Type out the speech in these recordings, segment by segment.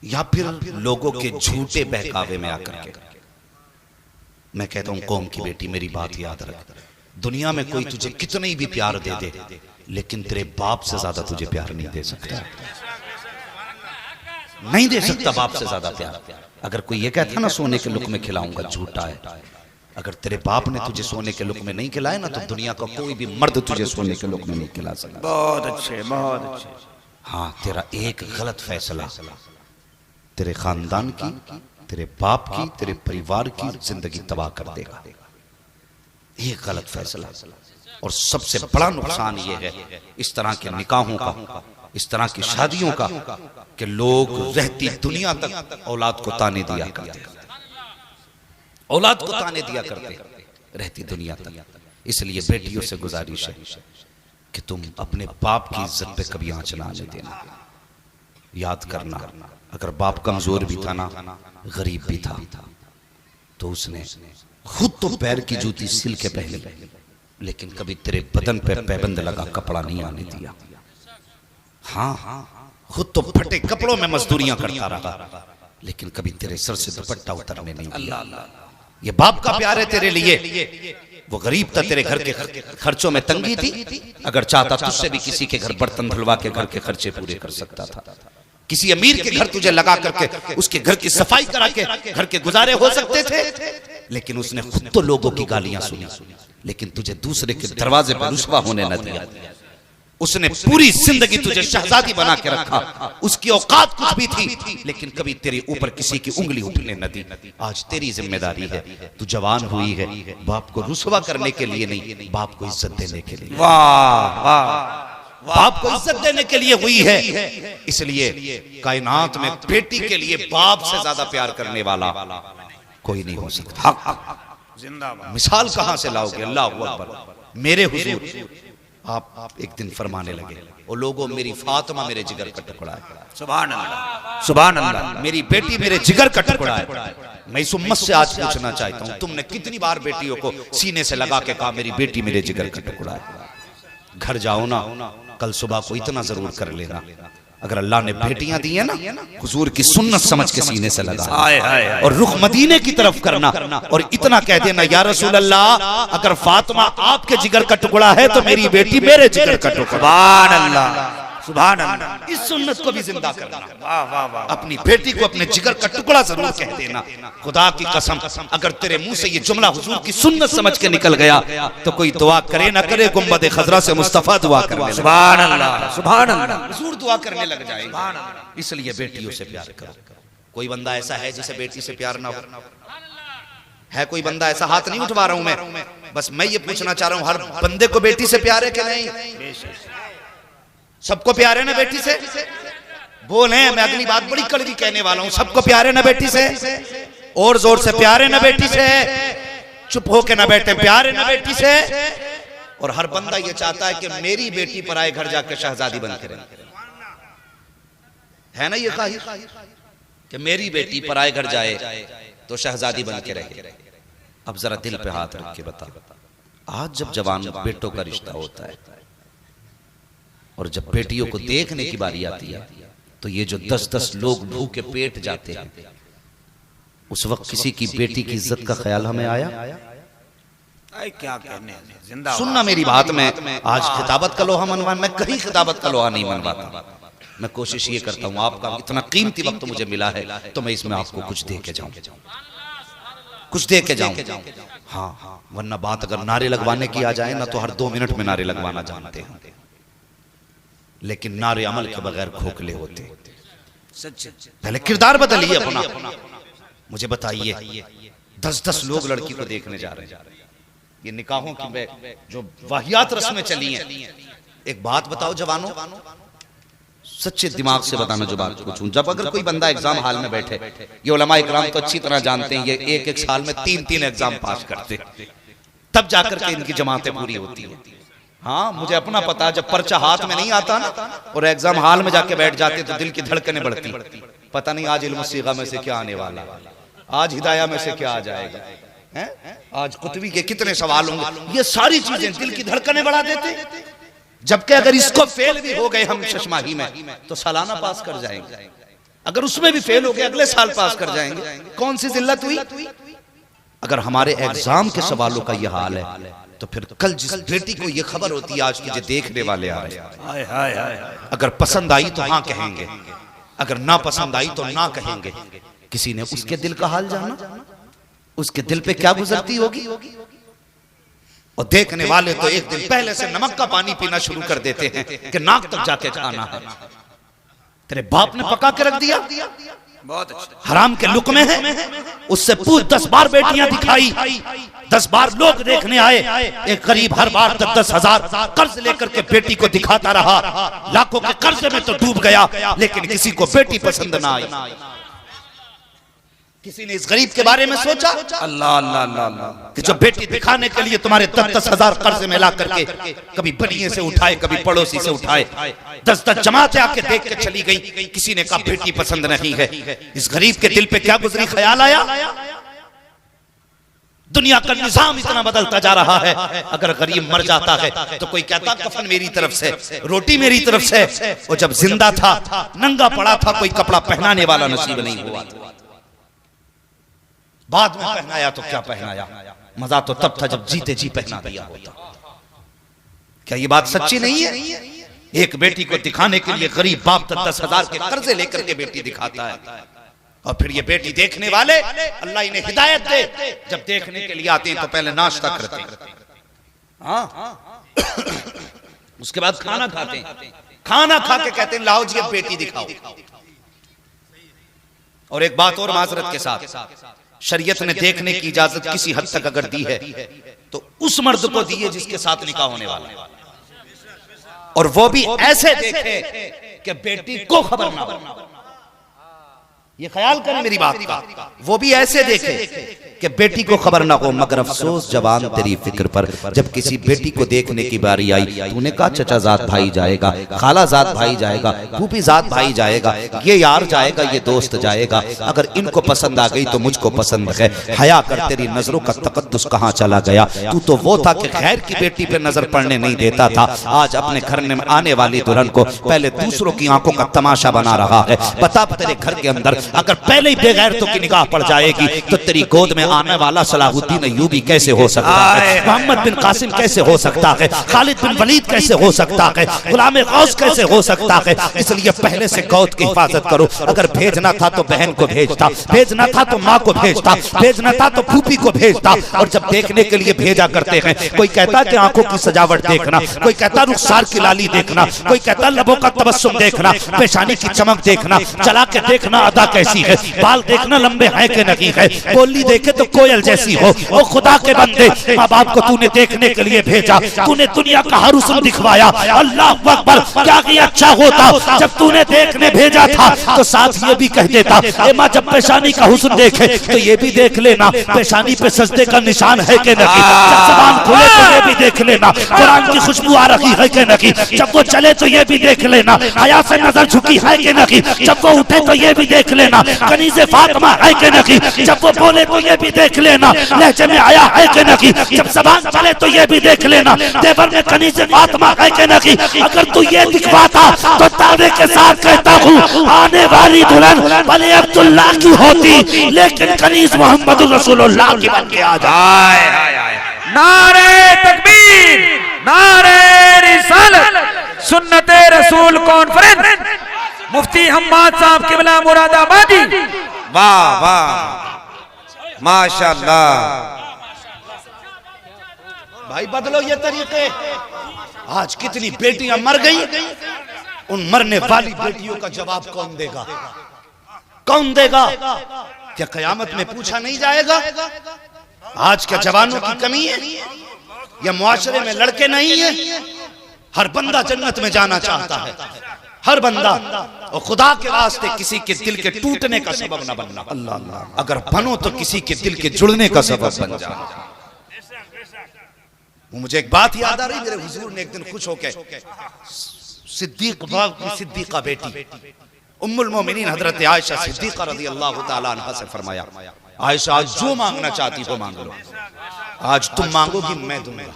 या फिर लोगों के झूठे बहकावे में आकर के। मैं कहता हूं कौम की बेटी मेरी बात याद रख, दुनिया में कोई तुझे कितने भी प्यार दे दे, लेकिन तेरे बाप से ज्यादा तुझे प्यार नहीं दे सकता, नहीं दे सकता बाप से ज्यादा प्यार। अगर कोई ये कहता ना सोने के लुक में खिलाऊंगा, झूठा है। अगर तेरे बाप ने तुझे सोने के लुक में नहीं खिलाए ना, तो दुनिया का कोई भी मर्द तुझे सोने के लुक में नहीं खिला सकता। बहुत अच्छे, बहुत अच्छे। हाँ, तेरा एक गलत फैसला तेरे खानदान की, तेरे बाप की, तेरे परिवार की जिंदगी तबाह कर देगा। एक गलत फैसला। और सबसे बड़ा नुकसान ये है इस तरह के निकाहों का, इस तरह की शादियों का, कि लोग रहती दुनिया तक औलाद को ताने दिया करते, औलाद को ताने दिया करते रहती दुनिया तक। इसलिए बेटियों से गुजारिश है कि तुम अपने बाप की इज्जत पे कभी आंच ना आने देना। याद करना, अगर बाप कमजोर भी था ना, गरीब भी था, तो उसने खुद तो पैर की जूती सिल के पहनी, लेकिन कभी तेरे बदन पे पैबंद लगा कपड़ा नहीं आने दिया। हाँ, खुद तो फटे कपड़ों में मजदूरियां करता रहा, लेकिन कभी तेरे सर से दुपट्टा उतरने नहीं दिया। ये बाप का प्यार है तेरे लिए। वो गरीब था, तेरे घर के खर्चों में तंगी थी, अगर चाहता तुझसे भी किसी के घर बर्तन धुलवा के घर के खर्चे पूरे कर सकता था। किसी अमीर के घर तुझे लगा करके उसके घर की सफाई करा के घर के गुजारे हो सकते थे, लेकिन उसने खुद तो लोगों की गालियां सुनी, लेकिन तुझे दूसरे के दरवाजे पर रुसवा होने न दिया। उसने पूरी जिंदगी तुझे शहजादी बना के रखा, उसकी औकात कुछ भी थी, लेकिन कभी तेरे ऊपर किसी की उंगली उठने न दी। आज तेरी जिम्मेदारी है, तू जवान हुई है, बाप को रुसवा करने के लिए नहीं, बाप को इज्जत देने के लिए। वाह वाह, बाप को इज्जत देने के लिए हुई है। इसलिए कायनात में बेटी के लिए बाप से ज्यादा प्यार करने वाला कोई नहीं हो सकता। जिंदाबाद। मिसाल कहां से लाओगे? अल्लाह अकबर। मेरे हुजूर आप एक दिन फरमाने लगे, ओ लोगों, मेरी फातिमा मेरे जिगर का टुकड़ा है। सुभान अल्लाह, सुभान अल्लाह। मेरी बेटी मेरे जिगर का टुकड़ा है। मैं इस उम्मत से आज पूछना चाहता हूं, तुमने कितनी बार बेटियों को सीने से लगा के कहा मेरी बेटी मेरे जिगर का टुकड़ा है? घर जाओ ना, कल सुबह को इतना जरूर कर लेना, अगर अल्लाह ने बेटियां दी है ना, हुजूर की सुन्नत समझ के सीने से लगा और रुख मदीने की तरफ करना, और इतना कह देना, या रसूल अल्लाह, अगर फातिमा आपके जिगर का टुकड़ा है तो मेरी बेटी मेरे जिगर का टुकड़ा। सुभान अल्लाह, सुभान अल्लाह। इस सुन्नत को भी जिंदा करना। वाह वाह वाह। अपनी बेटी को अपने जिगर का टुकड़ा जरूर कह देना। खुदा की कसम, अगर तेरे मुंह से ये जुमला हुजूर की सुन्नत समझ के निकल गया तो कोई दुआ करे ना करे, गुंबद खजरा से मुस्तफा दुआ करने, सुभान अल्लाह, सुभान अल्लाह, हुजूर दुआ करने लग जाएंगे। इसलिए बेटियों से प्यार करो। कोई बंदा ऐसा है जिसे बेटी से प्यार ना हो? है कोई बंदा ऐसा? हाथ नहीं उठवा रहा हूं मैं, बस मैं ये पूछना चाह रहा हूं, हर बंदे को बेटी से प्यार है कि नहीं? सबको प्यार है ना बेटी से? बोले, मैं अगली बात बड़ी कड़वी कहने वाला हूं, सबको प्यार है ना बेटी से? और जोर से प्यार है ना बेटी से? चुप होके ना बैठे, प्यार है ना बेटी से? और हर बंदा ये चाहता है कि मेरी बेटी पराए घर जाकर शहजादी बन के रहे, है ना ये ख्वाहिश कि मेरी बेटी पराए घर जाए तो शहजादी बन के रहे। अब जरा दिल पे हाथ रख के बता, आज जब जवान बेटों का रिश्ता होता है और जब बेटियों को देखने की बारी आती है, तो ये जो 10-10 लोग भूखे पेट जाते हैं, उस वक्त किसी की बेटी की इज्जत का ख्याल हमें आया? क्या कहने, जिंदा सुनना मेरी बात में, आज खिताबत का लोहा मनवा, मैं कहीं खिताबत का लोहा नहीं मनवाता। मैं कोशिश ये करता हूं, आपका इतना कीमती वक्त मुझे मिला है तो मैं इसमें आपको कुछ दे के जाऊं, कुछ दे के जाऊं। हाँ, वरना बात अगर नारे लगवाने की आ जाए ना, तो हर 2 मिनट में नारे लगवाना जानते हैं, लेकिन नारे अमल के बगैर खोखले होते। पहले किरदार बदलिए अपना। मुझे बताइए, 10-10 लोग लड़की को देखने जा रहे हैं, ये निकाहों की जो वाहियात रस्में चली हैं। एक बात बताओ जवानों, सच्चे दिमाग से बताना जो बात पूछूं, जब अगर कोई बंदा एग्जाम हॉल में बैठे, ये उलमा इकराम तो अच्छी तरह जानते हैं, ये एक साल में 3-3 एग्जाम पास करते, तब जाकर के इनकी जमातें पूरी होती है। हाँ, मुझे अपना पता, जब पर्चा हाथ में नहीं आता ना और एग्जाम हॉल में जाके बैठ जाते तो दिल की धड़कनें बढ़ती, पता नहीं आज इल्म सीगा में से क्या आने वाला, आज हिदाया में से क्या आ जाएगा, हैं? आज कुतुबी के कितने सवाल होंगे। ये सारी चीजें दिल की धड़कनें बढ़ा देते, जबकि अगर इसको फेल भी हो गए हम शशमाही में तो सालाना पास कर जाएंगे। अगर उसमें भी फेल हो गए अगले साल पास कर जाएंगे। कौन सी जिल्लत हुई? अगर हमारे एग्जाम के सवालों का यह हाल है तो फिर कल जिस बेटी को यह खबर होती है आज की जो देखने वाले आ रहे हैं, अगर पसंद आई तो हाँ कहेंगे, अगर ना पसंद आई तो ना कहेंगे। किसी ने उसके दिल का हाल जाना, उसके दिल पे क्या गुजरती होगी। और देखने वाले तो एक दिन पहले से नमक का पानी पीना शुरू कर देते हैं कि नाक तक जाके खाना है। तेरे बाप ने पका के रख दिया, बहुत अच्छा। हराम के लुक़मे है, उससे पूछ 10 बार बेटियां दिखाई, 10 बार लोग देखने आए, एक गरीब हर बार 10,000 कर्ज लेकर के बेटी को दिखाता रहा, लाखों के कर्ज में तो डूब गया, लेकिन किसी को बेटी पसंद ना आई। किसी ने इस गरीब के बारे में सोचा? अल्लाह अल्लाह अल्लाह कि जो बेटी दिखाने के लिए तुम्हारे 10,000 कर्ज में ला करके कभी बनिए से उठाए, कभी पड़ोसी से उठाए, 10 जमातें आके देख के चली गई, किसी ने कहा बेटी पसंद नहीं है। इस गरीब के दिल पे क्या गुजरी, ख्याल आया? दुनिया का निजाम इतना बदलता जा रहा है, अगर गरीब मर जाता है तो कोई कहता कफन मेरी तरफ से, रोटी मेरी तरफ से। वो जब जिंदा था नंगा पड़ा था, कोई कपड़ा पहनाने वाला नसीब नहीं हुआ। बाद में पहनाया तो क्या पहनाया, मजा तो तब था जब जीते जी पहना दिया होता। क्या ये बात सच्ची नहीं है? एक बेटी को दिखाने के लिए गरीब बाप 10,000 के कर्जे लेकर के बेटी दिखाता है, और फिर ये बेटी देखने वाले अल्लाह इन्हें हिदायत दे, जब देखने के लिए आते हैं तो पहले नाश्ता करते हैं, हाँ उसके बाद खाना खाते हैं, खाना खा के कहते हैं लाओ जी अब बेटी दिखाओ। और एक बात और माजरत के साथ, शरीयत ने देखने की इजाजत किसी हद तक अगर दी है तो उस मर्द को दी है जिसके साथ निकाह होने वाला है, और वो भी ऐसे देखे कि बेटी को खबर ना हो। ये ख्याल करें मेरी बात का, वो भी ऐसे देखे कि बेटी को खबर ना हो। मगर अफसोस जवान तेरी फिक्र पर, जब किसी बेटी को देखने की बारी आई, तूने कहा चचा जात भाई जाएगा, खाला जात भाई जाएगा, फूफी जात भाई जाएगा, ये यार जाएगा, ये दोस्त जाएगा, अगर इनको पसंद आ गई तो मुझको पसंद है। हया कर, तेरी नजरों का तकद्दुस कहाँ चला गया? तू तो वो था कि गैर की बेटी पे नजर पड़ने नहीं देता था, आज अपने घर में आने वाली दुल्हन को पहले दूसरों की आंखों का तमाशा बना रहा है। बता तेरे घर के अंदर अगर पहले ही बेगैरतों की निगाह पड़ जाएगी तो तेरी गोद में आने वाला सलाहुद्दीन अय्यूबी कैसे हो सकता है, मोहम्मद बिन कासिम कैसे हो सकता है, खालिद बिन वलीद कैसे हो सकता है, गुलाम गौस कैसे हो सकता है। इसलिए पहले से गोद की हिफाजत करो। अगर भेजना था तो बहन को भेजता, भेजना था तो माँ को भेजता, भेजना था तो फूफी को भेजता। और जब देखने के लिए भेजा करते हैं, कोई कहता कि आंखों की सजावट देखना, कोई कहता रुखसार की लाली देखना, कोई कहता लबों का तबस्सुम देखना, पेशानी की चमक देखना, चला के देखना अदा कैसी है, बाल देखना लंबे हैं कि नहीं है, बोली देखे तो कोयल जैसी हो। ओ खुदा के बंदे, माँ बाप को तूने देखने के लिए भेजा, तूने दुनिया का हर हुस्न दिखवाया, अल्लाह अकबर, क्या कि अच्छा होता जब तूने देखने भेजा था तो साथ ये भी कह देता ए माँ जब पेशानी का हुस्न देखे तो ये भी देख लेना पेशानी पे सजदे का निशान है कि नहीं, जब ज़बान खुले तो ये भी देख लेना कुरान की खुशबू आ रही है कि नहीं, जब वो चले तो ये भी देख लेना हया से नजर झुकी है कि नहीं, जब वो उठे तो ये भी देख लेना कनीज़े फातिमा है कि नहीं, जब वो बोले तो ये भी देख लेना लहजे में आया है कि नहीं, जब ज़बान चले तो ये भी देख लेना देवर में कनीज़े फातिमा है कि नहीं। अगर तू ये दिखवाता तो दावे के साथ कहता हूँ आने वाली दुल्हन भले अब्दुल्ला की होती लेकिन कनीज़ मोहम्मद रसूलुल्लाह की बन के आ जाए। नारे तकबीर, नारे रिसालत, सुन्नते रसूल कॉन्फ्रेंस, मुफ्ती हम्माद साहब किबला मुरादाबादी। वाह वाह माशाअल्लाह। भाई बदलो ये तरीके। आज कितनी बेटियां मर गई, उन मरने वाली बेटियों का जवाब कौन देगा? कौन देगा? क्या कयामत में पूछा नहीं जाएगा? आज क्या जवानों की कमी है या मुआशरे में लड़के नहीं है? हर बंदा जन्नत में जाना चाहता है, हर बंदा। और खुदा के वास्ते किसी के दिल के टूटने का सबब न बनना, अल्लाह अगर बनो तो किसी के दिल के जुड़ने का सबब बन जाना। मुझे एक बात याद आ रही, मेरे हुजूर ने एक दिन खुश होकर सिद्दीक बाग की सिद्दीका बेटी उम्मुल मोमिनीन हजरत आयशा सिद्दीका रज़ियल्लाहु ताला अन्हा से फरमाया, आयशा आज जो मांगना चाहती हो मांग लो, आज तुम मांगोगी मैं दूंगा।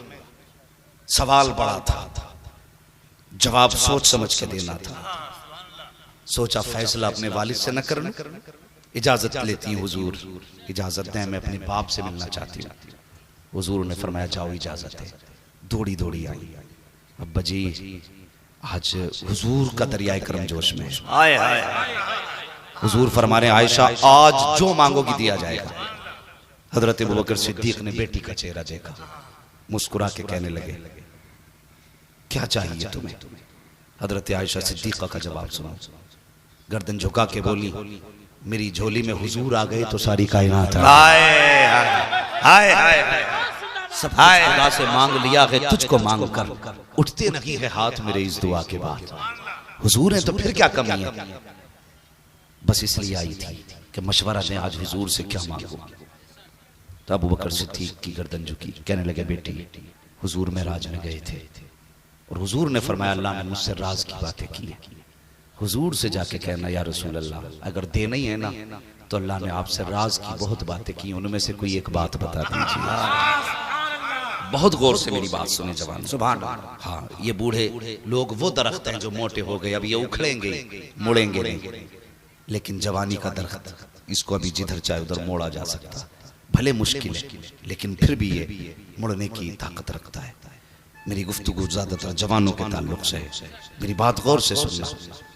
सवाल बड़ा था, जवाब सोच समझ के देना था। सोचा फैसला अपने वालिद से न कर लूं, इजाजत लेती हूँ हुजूर, इजाजत दें, मैं अपने बाप से मिलना चाहती हूँ। हुजूर ने फरमाया जाओ इजाजत है। दौड़ी दौड़ी आई। अब्बा जी आज हुजूर का दरियाए करम जोश में। आए आए हुजूर फरमा रहे आयशा आज जो मांगोगी दिया जाएगा। हजरत अबू बकर सिद्दीक ने बेटी का चेहरा देखा, मुस्कुरा के कहने लगे क्या चाहिए तुम्हें? हजरत आयशा सिद्दीका का जवाब सुनो। गर्दन झुका के बोली मेरी झोली में हुजूर आ गए तो सारी कायनात सब खुदा से मांग लिया है, तुझको मांग कर उठते नहीं है हाथ मेरे इस दुआ के बाद। हुजूर है तो फिर क्या कमी है? बस इसलिए आई थी कि मशवरा दें आज हुजूर से क्या मांगो। तो अबू बकर सिद्दीक की गर्दन झुकी, कहने लगे बेटी हुजूर मेराज में गए थे और हुजूर ने फरमाया अल्लाह ने मुझसे राज की बातें की। हुजूर से जाके कहना या रसूल अल्लाह अगर देना ही है ना तो अल्लाह ने आपसे राज की बहुत बातें की, उनमें से कोई एक बात बता दीजिए। बहुत गौर से मेरी बात सुने जवान, सुभान अल्लाह। हाँ, ये बूढ़े लोग वो दरख्त हैं जो मोटे हो गए, अब ये उखड़ेंगे मुड़ेंगे नहीं, लेकिन जवानी का दरख्त इसको अभी जिधर चाहे उधर मोड़ा जा सकता। भले मुश्किल है लेकिन फिर भी ये मुड़ने की ताकत रखता है। मेरी गुफ्तगू ज़्यादातर जवानों के ताल्लुक से है, मेरी बात गौर से सुनना।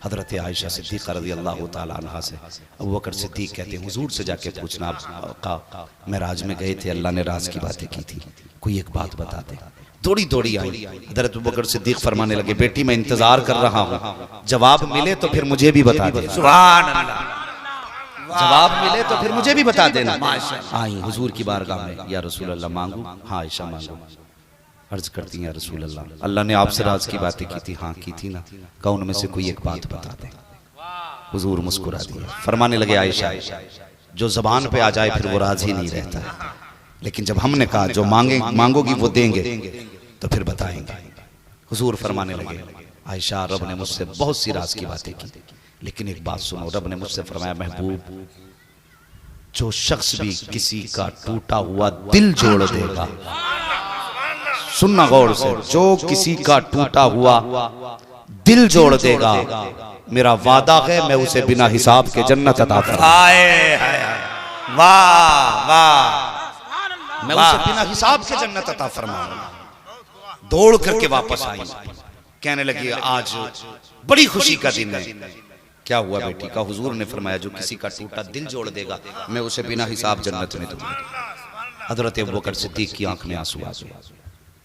हज़रत आयशा सिद्दीक़ा रज़ी अल्लाह तआला अन्हा से अबू बकर सिद्दीक़ कहते हैं हुजूर से जाके पूछना आप मेराज में गए थे, अल्लाह ने राज की बातें की थी, कोई एक बात बता दे। दौड़ी दौड़ी आई। हज़रत अबू बकर सिद्दीक़ फरमाने लगे बेटी मैं इंतजार कर रहा हूँ, जवाब मिले तो फिर मुझे भी बता दे। सुभान अल्लाह। जवाब मिले तो फिर मुझे भी बता देना। आई हुजूर की बारगाह में, या रसूल अल्लाह मांगू? हाँ आयशा मांगू। अर्ज करती हैं रसूल अल्लाह अल्लाह ने आपसे राज की बातें की थी। हाँ की थी ना, कहा उनमें से कोई एक बात बता दे। हुजूर मुस्कुरा दिए, फरमाने लगे आयशा जो जबान पे आ जाए फिर वो राज ही नहीं रहता है, लेकिन जब हमने कहा जो मांगोगी वो देंगे तो फिर बताएंगे। हुजूर फरमाने लगे आयशा रब ने मुझसे बहुत सी राज की बातें की, लेकिन एक बात सुनो, रब ने मुझसे फरमाया महबूब जो शख्स भी किसी का टूटा हुआ दिल जोड़ देगा, सुनना गौर से, जो किसी का टूटा हुआ दिल जोड़ देगा मेरा वादा है मैं उसे बिना हिसाब के जन्नत अता करूंगा। वाह वाह, मैं उसे बिना हिसाब के जन्नत अता फरमाऊंगा। दौड़ करके वापस आई, कहने लगी आज बड़ी खुशी का दिन है। क्या हुआ बेटी? का हुजूर ने फरमाया जो किसी का टूटा दिल जोड़ देगा मैं उसे बिना हिसाब जन्नत में दूंगा। हजरत अबू बकर सिद्दीक की आंख में आंसू आ गए।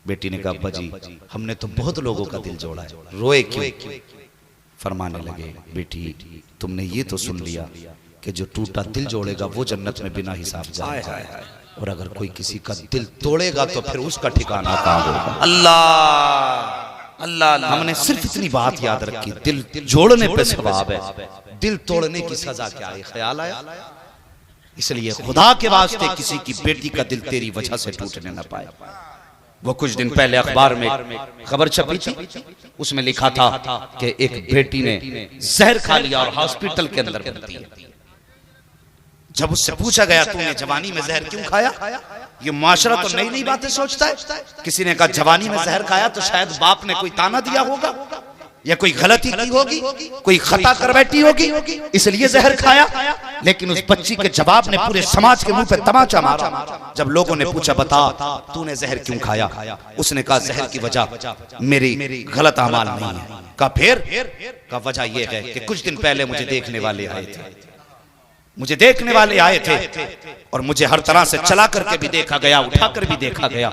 बेटी ने कहा अब्बा जी हमने तो बहुत लोगों का दिल जोड़ा है, रोए क्यों? फरमाने लगे बेटी तुमने ये तो सुन लिया कि जो टूटा दिल जोड़ेगा वो जन्नत में बिना हिसाब जाएगा, और अगर कोई किसी का दिल तोड़ेगा तो फिर उसका ठिकाना कहाँ होगा? अल्लाह अल्लाह। हमने सिर्फ इतनी बात याद रखी, दिल जोड़ने पे सवाब है, दिल तोड़ने की सजा क्या है? ख्याल आया? इसलिए खुदा के वास्ते किसी की बेटी का दिल तेरी वजह से टूटने न पाए। वो कुछ दिन पहले अखबार में खबर छपी थी, उसमें लिखा था कि एक बेटी ने जहर खा लिया और हॉस्पिटल के अंदर भर्ती है। जब उससे पूछा गया तूने जवानी में जहर क्यों खाया? ये माशरा तो नई नई बातें सोचता है। किसी ने कहा जवानी में जहर खाया तो शायद बाप ने कोई ताना दिया होगा या कोई गलती की होगी, कोई खता कर बैठी होगी, इसलिए जहर खाया। लेकिन उस बच्ची के जवाब ने पूरे समाज के मुंह पे तमाचा मारा। जब लोगों ने पूछा बता तूने जहर क्यों खाया, उसने कहा जहर की वजह मेरी गलत अमाल नहीं है। कहा फिर? का वजह यह है कि कुछ दिन पहले मुझे देखने वाले आए थे, मुझे देखने वाले आए थे और मुझे हर तरह से चला करके भी देखा गया, उठा कर भी देखा गया,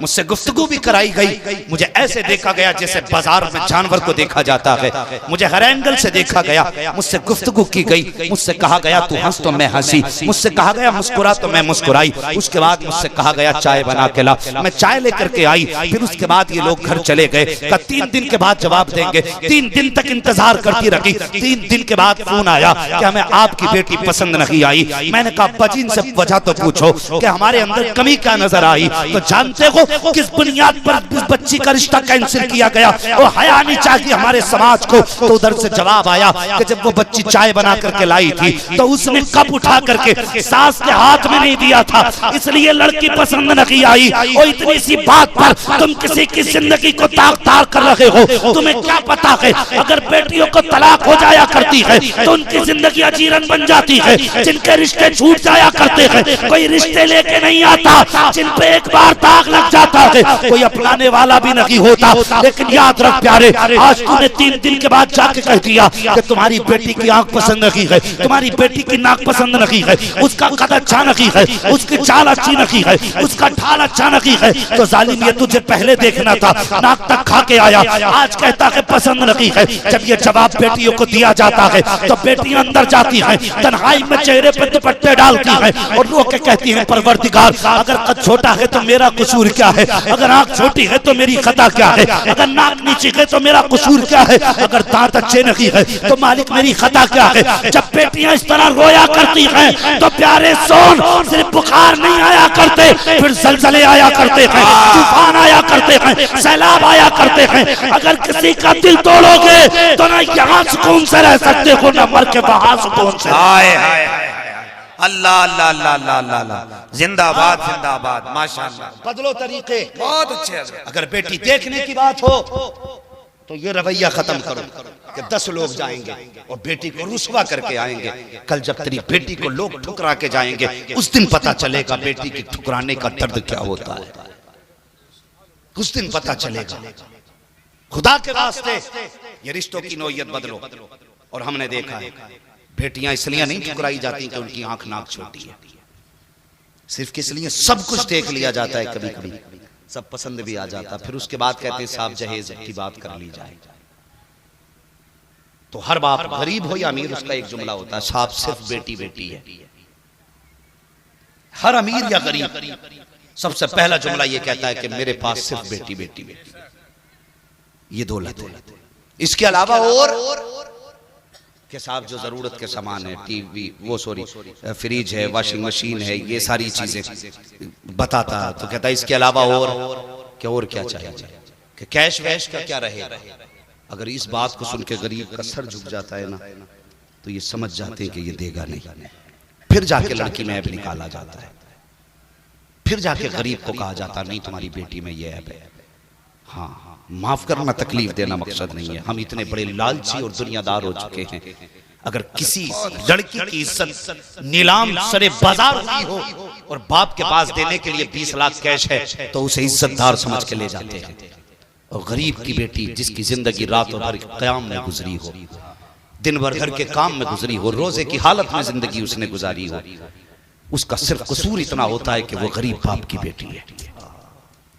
मुझसे गुफ्तगू भी कराई गई, मुझे ऐसे देखा गया जैसे बाजार में जानवर को देखा जाता है, मुझे हर एंगल से देखा गया, मुझसे गुफ्तगू की गई, मुझसे कहा गया तू हंस तो मैं हंसी, मुझसे कहा गया मुस्कुरा तो मैं मुस्कुराई, उसके बाद मुझसे कहा गया चाय बना के ला, मैं चाय लेकर के आई, फिर उसके बाद ये लोग घर चले गए। का 3 दिन के बाद जवाब देंगे, 3 दिन तक इंतजार करती रही, 3 दिन के बाद फोन आया कि हमें आपकी बेटी पसंद पसंद नहीं आई। मैंने कहा बजीन से वजह तो पूछो कि हमारे अंदर कमी क्या नजर आई। तो जानते हो किस बुनियाद पर इस बच्ची का रिश्ता कैंसिल किया गया? वो हया नहीं चाहिए हमारे समाज को। तो उधर से जवाब आया कि जब वो बच्ची चाय बना करके लाई थी तो उसने कप उठा करके सास के हाथ में नहीं दिया था, इसलिए लड़की पसंद नहीं आई। और इतनी सी बात पर तुम किसी की जिंदगी को ताक-ताक कर रहे हो। तुम्हें क्या पता है अगर बेटियों को तलाक हो जाया करती है तो उनकी जिंदगी अजीरन बन जाती है। जिनके रिश्ते छूट जाया करते हैं कोई रिश्ते लेके नहीं आता, जिन पे एक बार ताक लग जाता है कोई अपनाने वाला भी नहीं होता। लेकिन याद रख प्यारे, आज तूने 3 दिन के बाद जाके कह दिया कि तुम्हारी बेटी की आंख पसंद नहीं है, तुम्हारी बेटी की नाक पसंद नहीं है, उसका कद अच्छा नहीं है, उसकी चाल अच्छी नहीं है, उसका ढाल अच्छा नहीं है। तो जालिम ये तुझे पहले देखना था, नाक तक खा के आया, आज कहता है पसंद नहीं है। जब ये जवाब बेटियों को दिया जाता है तो बेटियां अंदर जाती हैं, तन्हाई में चेहरे पर दुपट्टे डालती हैं और रो के कहती हैं परवरदिगार अगर कद छोटा है तो मेरा कसूर क्या है, अगर आंख छोटी है तो मेरी खता क्या है, अगर नाक नीची है तो मेरा कसूर क्या है, अगर दांत अच्छे नहीं है तो मालिक मेरी खता क्या है। जब बेटियां इस तरह रोया करती हैं तो प्यारे सोन सिर्फ बुखार नहीं आया करते, फिर जलजले आया करते हैं, तूफान आया करते हैं, सैलाब आया करते हैं। अगर किसी का दिल तोड़ोगे तो ना यहाँ सुकून से रह सकते हो ना मर के वहां सुकून से। अल्लाह अल्लाह अल्लाह अल्लाह अल्लाह, जिंदाबाद जिंदाबाद, माशाअल्लाह। बदलो तरीके, बहुत अच्छे। अगर बेटी देखने की बात हो तो ये रवैया खत्म करो कि 10 लोग जाएंगे और बेटी को रुसवा करके आएंगे। कल जब तेरी बेटी को लोग ठुकरा के जाएंगे उस दिन पता चलेगा बेटी की ठुकराने का दर्द क्या होता है, उस दिन पता चलेगा। खुदा के वास्ते ये रिश्तों की नौयत बदलो। और हमने देखा है बेटियां इसलिए नहीं ठुकराई जाती कि उनकी आंख नाक छोटी है, सिर्फ इसलिए सब कुछ देख लिया जाता है, कभी कभी सब पसंद भी आ जाता, फिर उसके बाद कहते हैं साहब जहेज की बात कर ली जाए। तो हर बाप गरीब हो या अमीर उसका एक जुमला होता है साहब सिर्फ बेटी बेटी है। हर अमीर या गरीब सबसे पहला जुमला ये कहता है कि मेरे पास सिर्फ बेटी बेटी बेटी, ये दौलत है। इसके अलावा और कि साहब जो जरूरत के सामान है, टीवी वो सॉरी फ्रिज है, वॉशिंग मशीन है, ये सारी चीजें बताता। तो कहता है इसके अलावा और क्या चाहिए, कि कैश वैश का क्या रहेगा। अगर इस बात को सुन के गरीब का सर झुक जाता है ना तो ये समझ जाते हैं कि ये देगा नहीं। फिर जाके लड़की में ऐब निकाला जाता है, फिर जाके गरीब को कहा जाता नहीं तुम्हारी बेटी में ये ऐब है। हाँ, माफ करना तकलीफ देना मकसद नहीं है, हम इतने बड़े लालची और दुनियादार हो चुके हैं। अगर किसी लड़की की इज्जत नीलाम सरे बाजार हुई हो और बाप के पास देने के लिए 20 लाख कैश है तो उसे इज्जतदार समझ के ले जाते हैं। और गरीब की बेटी जिसकी जिंदगी रातों भर क़याम में गुजरी हो, दिन भर घर के काम में गुजरी हो, रोजे की हालत में जिंदगी उसने गुजारी हो, उसका सिर्फ कसूर इतना होता है कि वो गरीब बाप की बेटी है।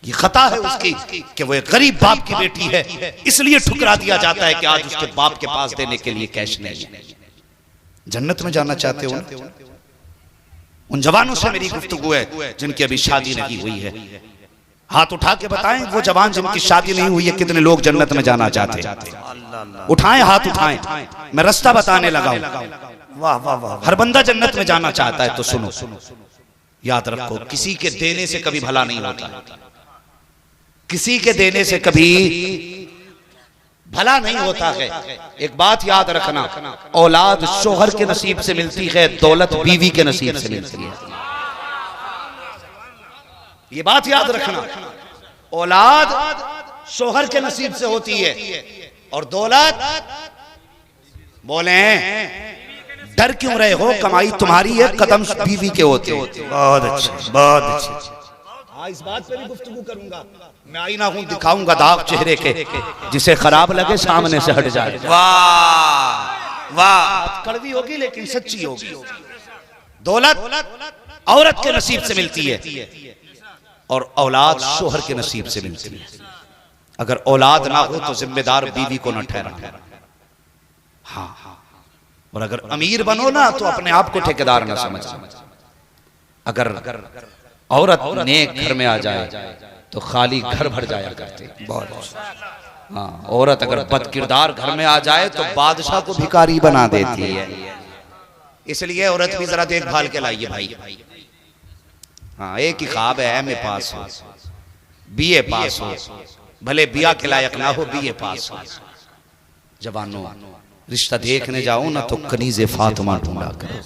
ये खता है उसकी कि वो एक गरीब बाप की बेटी है, इसलिए ठुकरा दिया जाता है कि आज उसके बाप के पास देने के लिए कैश नहीं है। जन्नत में जाना चाहते हो ना? उन जवानों से मेरी गुफ्तगू है जिनकी अभी शादी नहीं हुई है, हाथ उठा के बताएं वो जवान जिनकी शादी नहीं हुई है कितने लोग जन्नत में जाना चाहते हैं? उठाएं, हाथ उठाएं, मैं रास्ता बताने लगा हूं। वाह वाह वाह, हर बंदा जन्नत में जाना चाहता है। तो सुनो, याद रखो किसी के देने से कभी भला नहीं होता, किसी के देने से कभी भला नहीं होता है। एक बात याद रखना, औलाद शोहर के नसीब से मिलती है, दौलत बीवी के नसीब से मिलती है। ये बात याद रखना, औलाद शोहर के नसीब से होती है और दौलत, बोले डर क्यों रहे हो, कमाई तुम्हारी है, कदम बीवी के होते हैं। बहुत अच्छे, बहुत अच्छे। इस बात पे भी गुफ्तगू करूंगा, मैं आईना हूं, दिखाऊंगा दाग चेहरे के, जिसे खराब लगे सामने से हट जाए। वाह वाह, कड़वी होगी लेकिन सच्ची होगी। दौलत औरत के नसीब से मिलती है और औलाद शोहर के नसीब से मिलती है। अगर औलाद ना हो तो जिम्मेदार बीवी को न ठहरा। हाँ, और अगर अमीर बनो ना तो अपने आप को ठेकेदार ना समझना। अगर औरत नेक घर में आ जाए तो खाली घर भर जाया करते। बहुत हाँ, औरत अगर बद किरदार घर में आ जाए तो बादशाह को भिखारी बना देती है। इसलिए औरत भी जरा देखभाल के लाइए भाई। हाँ, एक ही ख्वाब है, एमए पास हो, बीए पास हो, भले बिया के लायक ना हो, बीए पास हो। जवानों, रिश्ता देखने जाओ ना तो कनीज़े फातिमा ढूंढा करो,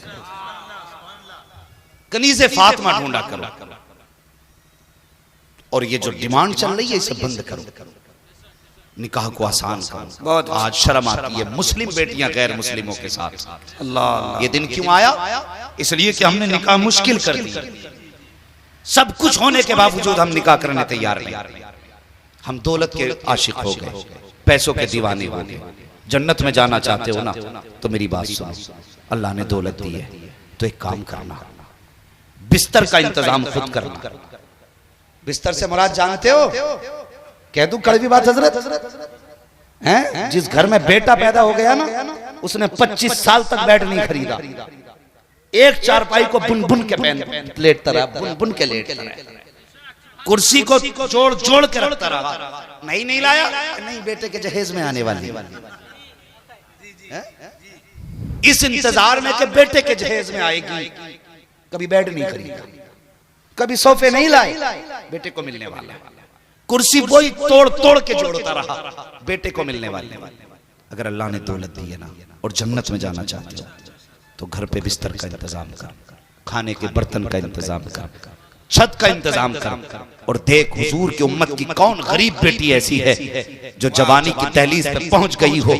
कनीज़े फातिमा ढूंढा करो। और ये जो डिमांड चल रही है इसे बंद करो, निकाह को आसान करो। बहुत आज शर्म आती है मुस्लिम बेटियां गैर मुस्लिमों के साथ। अल्लाह, ये दिन क्यों आया? इसलिए कि हमने निकाह मुश्किल कर दिया। सब कुछ होने के बावजूद हम निकाह करने तैयार नहीं। हम दौलत के आशिक हो गए, पैसों के दीवाने हो गए। जन्नत में जाना चाहते हो ना तो मेरी बात सुनो, अल्लाह ने दौलत दी है तो एक काम करना, बिस्तर का इंतजाम खुद करना। बिस्तर से मुराद जानते हो? कह दूं कड़वी बात हजरत हैं? जिस घर में बेटा पैदा हो गया ना, उसने 25 साल तक बेड नहीं खरीदा। एक चारपाई को बुन बुन के पहन लेटता रहा, बुन बुन के लेटता रहा। कुर्सी को जोड़ जोड़ के रखता रहा। नहीं लाया, नहीं बेटे के जहेज में आने वाली। इस इंतजार में कि बेटे के जहेज में आएगी, कभी बेड नहीं खरीदा, कभी सोफे नहीं लाए, बेटे को मिलने वाला। कुर्सी वही तोड़ तोड़ के जोड़ता रहा, बेटे को मिलने वाले। अगर अल्लाह ने दौलत दी है ना और जन्नत में जाना चाहते हो तो घर पे बिस्तर का इंतजाम कर, खाने के बर्तन का इंतजाम कर, छत का इंतजाम कर। और देख हुजूर की उम्मत की कौन गरीब बेटी ऐसी है जो जवानी की दहलीज पे पहुंच गई हो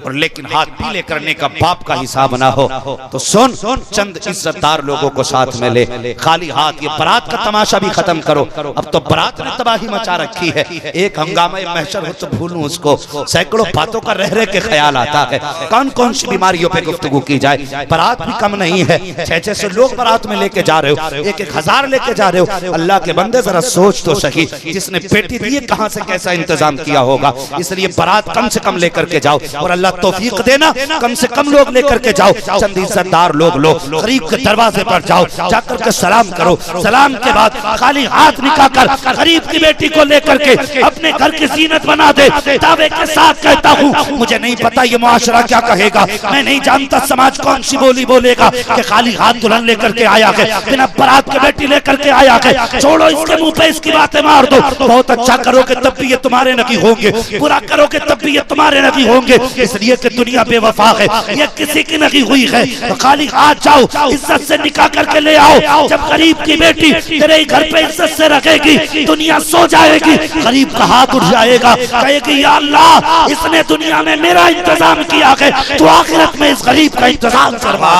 और लेकिन हाथ पीले करने का बाप का हिसाब ना हो। तो सुन, चंद इज्जतदार लोगों को साथ में ले, खाली हाथ ये बारात का तमाशा भी खत्म करो। अब तो बारात ने तबाही मचा रखी है। एक हंगामा महशर हो तो भूलूं उसको, सैकड़ों बातों का रह के ख्याल आता है। कौन कौन सी बीमारियों पे गुफ्तगू की जाए। बारात भी कम नहीं है, 600 लोग बारात में लेके जा रहे हो, 1000 लेके जा रहे हो। अल्लाह के बंदे जरा सोच तो सही, जिसने पेटी दी है कहां से कैसा इंतजाम किया होगा। इसलिए बारात कम से कम लेकर के जाओ और अल्लाह तौफीक देना कम से कम लोग लेकर के जाओ। चंद इज्जतदार लोग लो, गरीब के दरवाजे पर जाओ, जाकर के सलाम करो। सलाम के बाद खाली हाथ निकाह कर गरीब की बेटी को लेकर के अपने घर की जीनत बना दे। दावे के साथ कहता हूँ, मुझे नहीं पता ये मुआशरा क्या कहेगा, मैं नहीं जानता समाज कौन सी बोली बोलेगा कि खाली हाथ दुल्हन लेकर के आया है, बिना बारात के बेटी लेकर के आया है। छोड़ो इसके मुंह पे इसकी बातें मार दो। बहुत अच्छा करोगे तब भी ये तुम्हारे नबी होंगे, बुरा करोगे तब भी ये तुम्हारे नबी होंगे। इसलिए कि दुनिया बेवफा है, ये किसी की नहीं हुई है। तो खाली हाथ जाओ, इज्जत से निकाह करके ले आओ। जब गरीब की बेटी तेरे घर पे इज्जत से रखेगी, दुनिया सो जाएगी, गरीब का हाथ उठ जाएगा, कहेगी या अल्लाह इसने दुनिया में मेरा इंतजाम किया है, तो आखिरत में इस गरीब का इंतजाम करवा।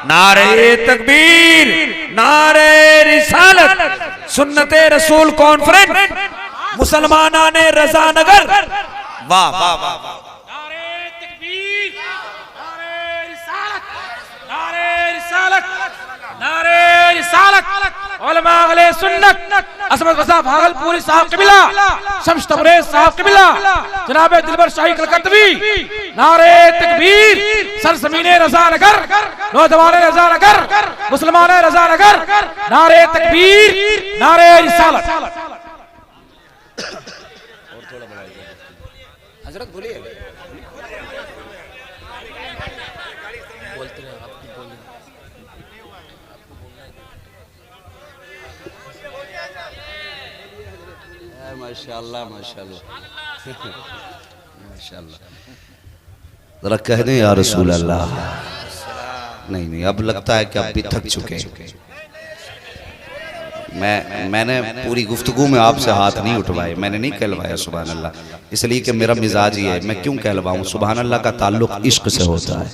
नारे तकबीर, नारे रिसालत, सुन्नते रसूल कॉन्फ्रेंस, मुसलमाना ने रजा नगर। वाह वाह वाह, नारे तकबीर, नारे रिसालत, नारे रिसालत, नारे रिसालत, उलमा अहले सुन्नत, असमत रज़ा भागलपुरी साहब क़िबला, शम्स तबरेज़ साहब क़िबला, जनाब दिलबर शाही कलकत्तवी। नारे तकबीर, सरज़मीने रज़ा नगर, नौजवान रज़ा नगर, मुसलमान रज़ा नगर। नारे तकबीर, नारे रिसालत। हजरत बोलिए। माशाअल्लाह माशाअल्लाह माशाअल्लाह। जरा कह दें या रसूल अल्लाह। नहीं, अब लगता है कि अब भी थक चुके। मैंने पूरी गुफ्तगू में आपसे हाथ नहीं उठवाए, मैंने नहीं कहलवाया सुभान अल्लाह, इसलिए कि मेरा मिजाज ही है। मैं क्यों कहलवाऊं? सुभान अल्लाह का ताल्लुक इश्क से होता है।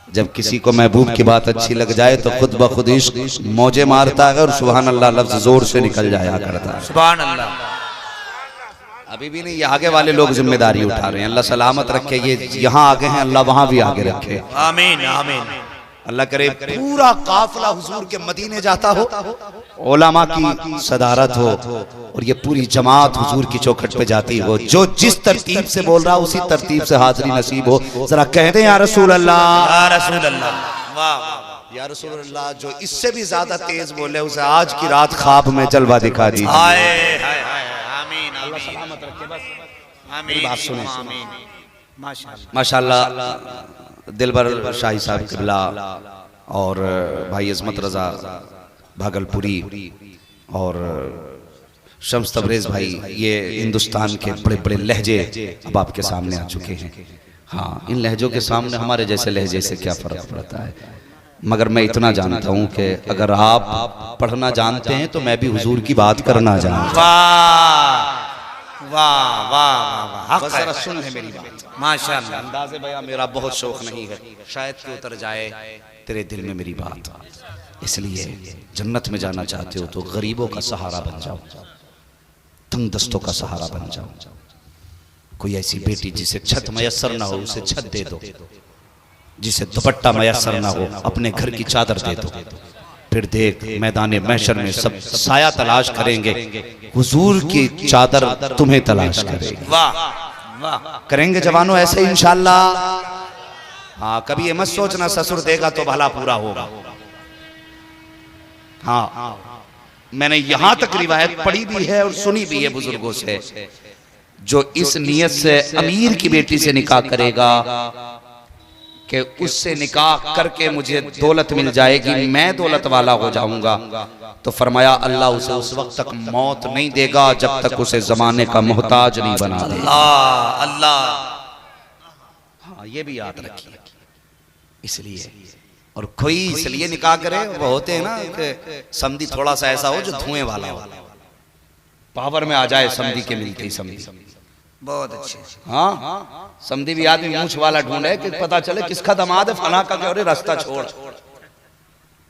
जब किसी को महबूब की बात अच्छी लग जाए तो खुद ब खुद इश्क मौजे मारता है और सुभान अल्लाह लफ्ज जोर से निकल जाया करता है। सुभान अल्लाह। अभी भी नहीं, ये आगे वाले लोग जिम्मेदारी उठा रहे हैं। अल्लाह सलामत रखे, ये यहाँ आगे हैं, अल्लाह वहां भी आगे रखे। आमीन आमीन। अल्लाह करे पूरा काफिला हुजूर के मदीने जाता हो, उलमा की सदारत हो और ये पूरी जमात हुजूर की चौखट पे जाती हो। जो जिस तरतीब से बोल रहा उसी तरतीब से हाजिरी नसीब हो। जरा कह दे या रसूल अल्लाह, या रसूल अल्लाह। वाह या रसूल अल्लाह। जो इससे भी ज्यादा तेज बोले उसे आज की रात ख्वाब में जलवा दिखा दी। अल्लाह सलामत रखे। बस आमीन। बात सुने। आमीन। माशाअल्लाह माशाअल्लाह। दिलबर शाही साहब किबला और भाई अजमत रजा भागलपुरी और शम्स तबरेज भाई, ये हिंदुस्तान के बड़े बड़े लहजे अब आपके सामने आ चुके हैं। हाँ, इन लहजों के सामने हमारे जैसे लहजे से क्या फ़र्क पड़ता है। मगर मैं इतना जानता हूँ कि अगर आप पढ़ना जानते हैं तो मैं भी हुजूर की बात करना जानता हूँ। वाह वाह वाह, बस जरा सुन ले मेरी बात। माशाअल्लाह। अंदाज़े बयां मेरा बहुत शौक नहीं है, शायद कि उतर जाए तेरे दिल में मेरी बात। इसलिए जन्नत में जाना चाहते हो तो गरीबों का सहारा बन जाओ, तंग दस्तों का सहारा बन जाओ। कोई ऐसी बेटी जिसे छत मयसर ना हो उसे छत दे दो, जिसे दुपट्टा मयसर ना हो अपने घर की चादर दे दो। फिर देख मैदान महशर में सब साया तलाश करेंगे, हुजूर की चादर तुम्हें तलाश करेगी। वाह वाह, करेंगे जवानों ऐसे इंशाअल्लाह। हाँ, कभी ये मत सोचना ससुर देगा तो भला पूरा होगा। हाँ, मैंने यहां तक रिवायत पढ़ी भी है और सुनी भी है बुजुर्गों से, जो इस नियत से अमीर की बेटी से निकाह करेगा कि उससे निकाह करके मुझे दौलत मिल जाएगी, मैं दौलत वाला हो जाऊंगा, तो फरमाया अल्लाह उसे उस वक्त तक मौत नहीं देगा जब तक उसे जमाने का मोहताज नहीं बना देगा। अल्लाह। हाँ, ये भी याद रखिए। इसलिए और कोई इसलिए निकाह करे, वो होते हैं ना कि समधी थोड़ा सा ऐसा हो जो धुएं वाला हो, पावर में आ जाए समधी के मिलते ही समधी। बहुत अच्छे। हाँ, समधी भी आदमी मूछ वाला ढूंढे कि पता चले किसका दमाद है, फला का, क्या रास्ता छोड़।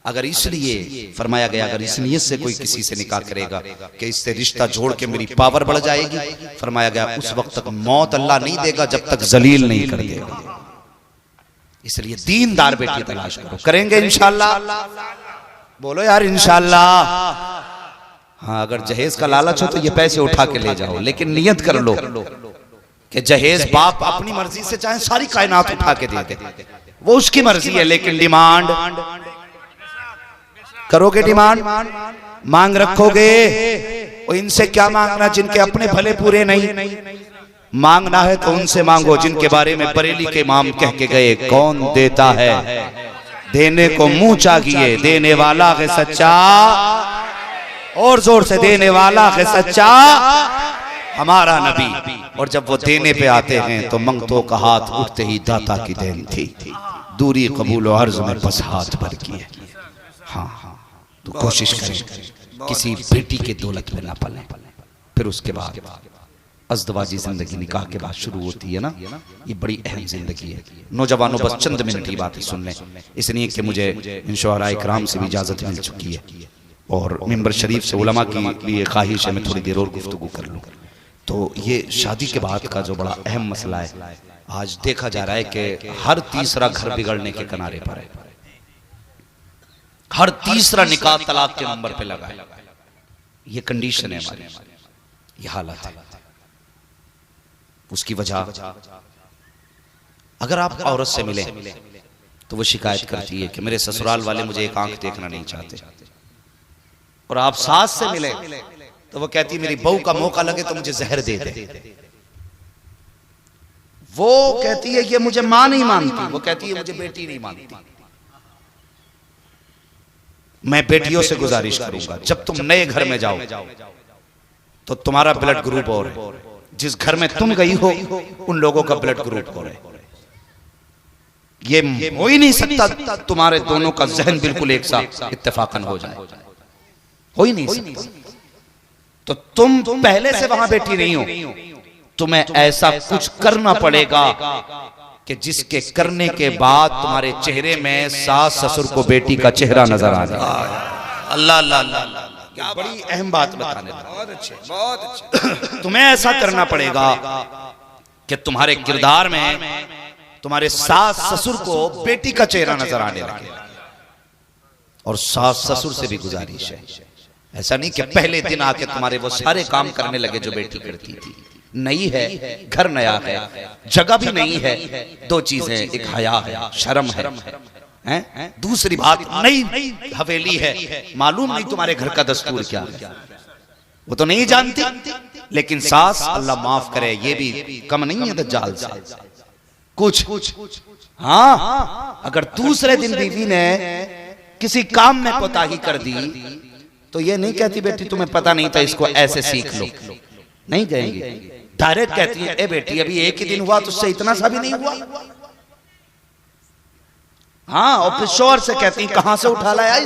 अगर इसलिए फरमाया गया, अगर इस नियत से कोई किसी से निकाह करेगा कि इससे रिश्ता जोड़ के मेरी पावर बढ़ जाएगी, फरमाया गया उस वक्त तक मौत अल्लाह नहीं देगा जब तक जलील नहीं कर देगा। इसलिए दीनदार बेटी तलाश करो, करेंगे इंशाअल्लाह। बोलो यार इंशाअल्लाह। हाँ, अगर जहेज का लालच हो तो ये पैसे उठा के ले जाओ, लेकिन नियत कर लो कि जहेज बाप अपनी मर्जी से चाहे सारी कायनात उठा के दे दे, वो उसकी मर्जी है, लेकिन डिमांड करोगे, डिमांड मांग रखोगे। और इनसे क्या मांगना जिनके अपने भले पूरे नहीं, मांगना है तो उनसे मांगो जिनके बारे में बरेली के इमाम कह के गए, कौन देता है देने को मुंह चाहिए, देने वाला है सच्चा, और जोर से देने वाला है सच्चा हमारा नबी। और जब वो देने पे आते हैं तो मंगतों का हाथ उठते ही दाता की देन थी, दूरी कबूल और अर्ज में बस हाथ भर किए। हाँ, तो कोशिश करें किसी बेटी के दौलत में ना पले। फिर उसके बाद अज़दवाजी जिंदगी निकाह के बाद शुरू होती है ना, ये बड़ी अहम जिंदगी है। नौजवानों बस चंद मिनट की बातें सुन लें, इसलिए कि मुझे इन शुअराए किराम से भी इजाजत मिल चुकी है और मिंबर शरीफ से उलमा की लिए ख्वाहिश है मैं थोड़ी देर और गुफ्तगू कर लूँ। तो ये शादी के बाद का जो बड़ा अहम मसला है, आज देखा जा रहा है कि हर तीसरा घर बिगड़ने के किनारे पर है, हर तीसरा निकाह तलाक के नंबर पे लगा है। ये कंडीशन है हमारी, ये हालत है। उसकी वजह, अगर आप औरत से मिले तो वो शिकायत करती है कि मेरे ससुराल वाले मुझे एक आंख देखना नहीं चाहते, और आप सास से मिले तो वो कहती है मेरी बहू का मौका लगे तो मुझे जहर दे दे। वो कहती है ये मुझे मां नहीं मानती, वो कहती है मुझे बेटी नहीं मानती। मैं बेटियों से गुजारिश करूंगा जब तुम नए घर में जाओ तो तुम्हारा ब्लड ग्रुप और है, जिस घर में तुम गई हो उन लोगों का ब्लड ग्रुप और है। ये हो ही नहीं सकता तुम्हारे दोनों का जहन बिल्कुल एक साथ इत्तेफाकन हो जाए, हो ही नहीं सकता। तो तुम पहले से वहां बैठी नहीं हो, तुम्हें ऐसा कुछ करना पड़ेगा कि जिसके करने के बाद तुम्हारे चेहरे में सास ससुर को बेटी का चेहरा नजर आ जाए। अल्लाह अल्लाह अल्लाह, बड़ी अहम बात बताने लगा। बहुत अच्छे, बहुत अच्छे। तुम्हें ऐसा करना पड़ेगा कि तुम्हारे किरदार में तुम्हारे सास ससुर को बेटी का चेहरा नजर आने लगे। और सास ससुर से भी गुजारिश है, ऐसा नहीं कि पहले दिन आके तुम्हारे वो सारे काम करने लगे जो बेटी करती थी। नई है, घर नया है, जगह भी नहीं है। दो चीजें, एक हया है, शर्म है, दूसरी बात नई हवेली है, मालूम नहीं तुम्हारे घर का दस्तूर क्या है, वो तो नहीं जानती। लेकिन सास, अल्लाह माफ करे, ये भी कम नहीं है दज्जाल से कुछ। हाँ, अगर दूसरे दिन बीवी ने किसी काम में कोताही कर दी तो ये नहीं कहती बेटी तुम्हें पता नहीं था, इसको ऐसे सीख लो, नहीं कहेंगी। डायरेक्ट कहती है ए बेटी अभी एक ही दिन हुआ तुझसे इतना सा भी नहीं हुआ। हाँ, और फिर शोर से कहती कहां से उठा लाया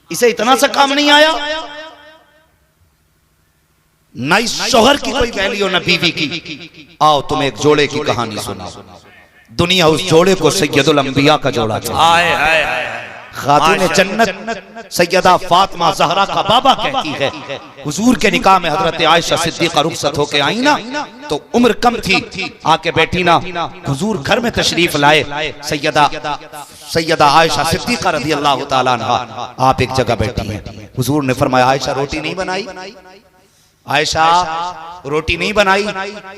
इसे इतना सा काम नहीं आया। ना इस शोहर की कोई वैल्यू ना बीवी की। आओ तुम्हें एक जोड़े की कहानी सुना। दुनिया उस जोड़े को सैयदुल अंबिया का जोड़ा है। खातून जन्नत सैयदा फातिमा ज़हरा का बाबा कहती है हुजूर के निकाह में हजरत आयशा सिद्दीक़ा रुखसत होके आई ना तो उम्र कम थी, आके बैठी ना, हुजूर घर में तशरीफ लाए। सैयदा आयशा सिद्दीक़ा रज़ी अल्लाह ताला अन्हा आप एक जगह बैठी हैं। हुजूर ने फरमाया आयशा रोटी नहीं बनाई, आयशा रोटी नहीं बनाई।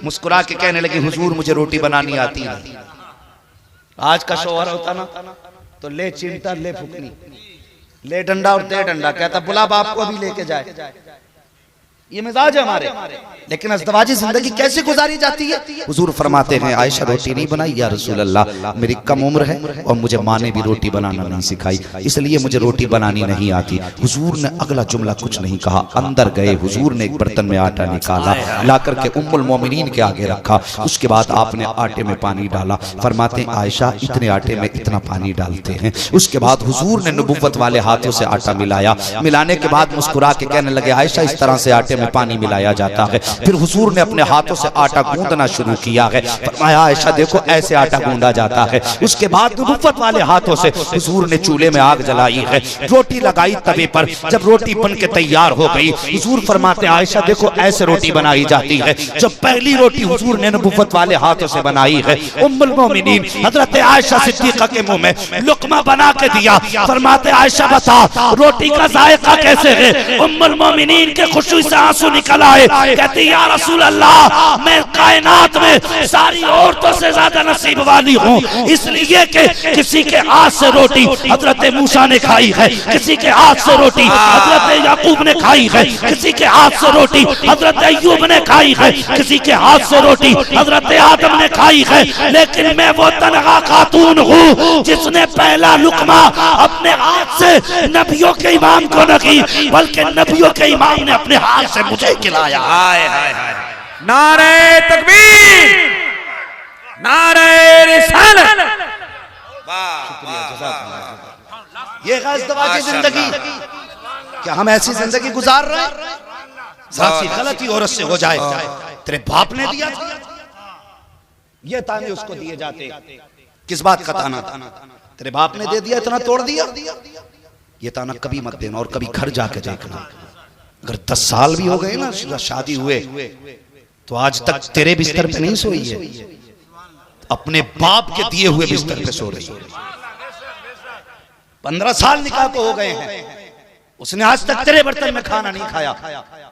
मुस्कुरा के कहने लगी हुजूर मुझे रोटी बनानी आती नहीं। आज का शौहर होता ना तो ले चिमटा ले फुकनी ले डंडा और दे डंडा, कहता बुला बाप को अभी लेके जाए। ये मिजाज है हमारे। लेकिन अज़दवाजी जिंदगी कैसे गुजारी जाती है? हुजूर फरमाते हैं आयशा रोटी नहीं बनाई या रसूल अल्लाह मेरी कम उम्र है और मुझे माँ ने भी रोटी बनाना नहीं सिखाई, इसलिए मुझे रोटी बनानी नहीं आती। हुजूर ने अगला जुमला कुछ नहीं कहा, अंदर गए। हुजूर ने एक बर्तन में आटा निकाला, ला करके उम्मुल मोमिनीन के आगे रखा। उसके बाद आपने आटे में पानी डाला। फरमाते हैं आयशा इतने आटे में इतना पानी डालते हैं। उसके बाद हुजूर ने नबुव्वत वाले हाथों से आटा मिलाया। मिलाने के बाद मुस्कुरा के कहने लगे आयशा इस तरह से आटे में पानी मिलाया जाता है। फिर हुजूर ने अपने हाथों से आटा गूंदना शुरू किया है। फरमाया आयशा देखो ऐसे आटा गूंदा जाता है। उसके बाद नबुव्वत वाले हाथों से हुजूर ने चूल्हे में आग जलाई है, रोटी लगाई तवे पर। जब रोटी बन के तैयार हो गई हुजूर फरमाते आयशा देखो ऐसे रोटी बनाई जाती है। जब पहली रोटी हुजूर ने नबुव्वत वाले हाथों से बनाई है, उम्मुल मोमिनीन हजरत आयशा सिद्दीक़ा के मुंह में लुक़मा बना के दिया। फरमाते आयशा बता रोटी का जायका कैसे है? उम्मुल मोमिनीन के खुशी से आंसू निकल आए। कहती या रसूल अल्लाह मैं कायनात में सारी औरतों से ज्यादा नसीब वाली हूँ, इसलिए कि किसी के हाथ से रोटी हजरत मूसा ने खाई है, किसी के हाथ से रोटी हजरत याकूब ने खाई है, किसी के हाथ से रोटी हजरत अय्यूब ने खाई है, किसी के हाथ से रोटी हजरत आदम ने खाई है। लेकिन मैं वो तनहा खातून हूँ जिसने पहला लुकमा अपने हाथ से नबियों के इमाम को नहीं बल्कि नबियों के इमाम ने अपने हाथ से मुझे खिलाया। हाय हाय हाय नारे तकबीर, नारे रिसालत। ये ग़ज़वाजी जिंदगी, क्या हम ऐसी जिंदगी गुजार रहे हैं? ज़ाती गलती औरत से हो जाए, तेरे बाप ने दिया था, ये ताने उसको दिए जाते। किस बात का ताना? तेरे बाप ने दे दिया इतना तोड़ दिया। ये ताना कभी मत देना और कभी घर जाके देखना। अगर 10 साल भी हो गए ना शादी हुए तो आज तक तेरे बिस्तर पे नहीं सोई है, अपने बाप के दिए हुए बिस्तर पे सो रही है। 15 साल निकाह को हो गए हैं, उसने आज तक तेरे बर्तन में खाना नहीं खाया,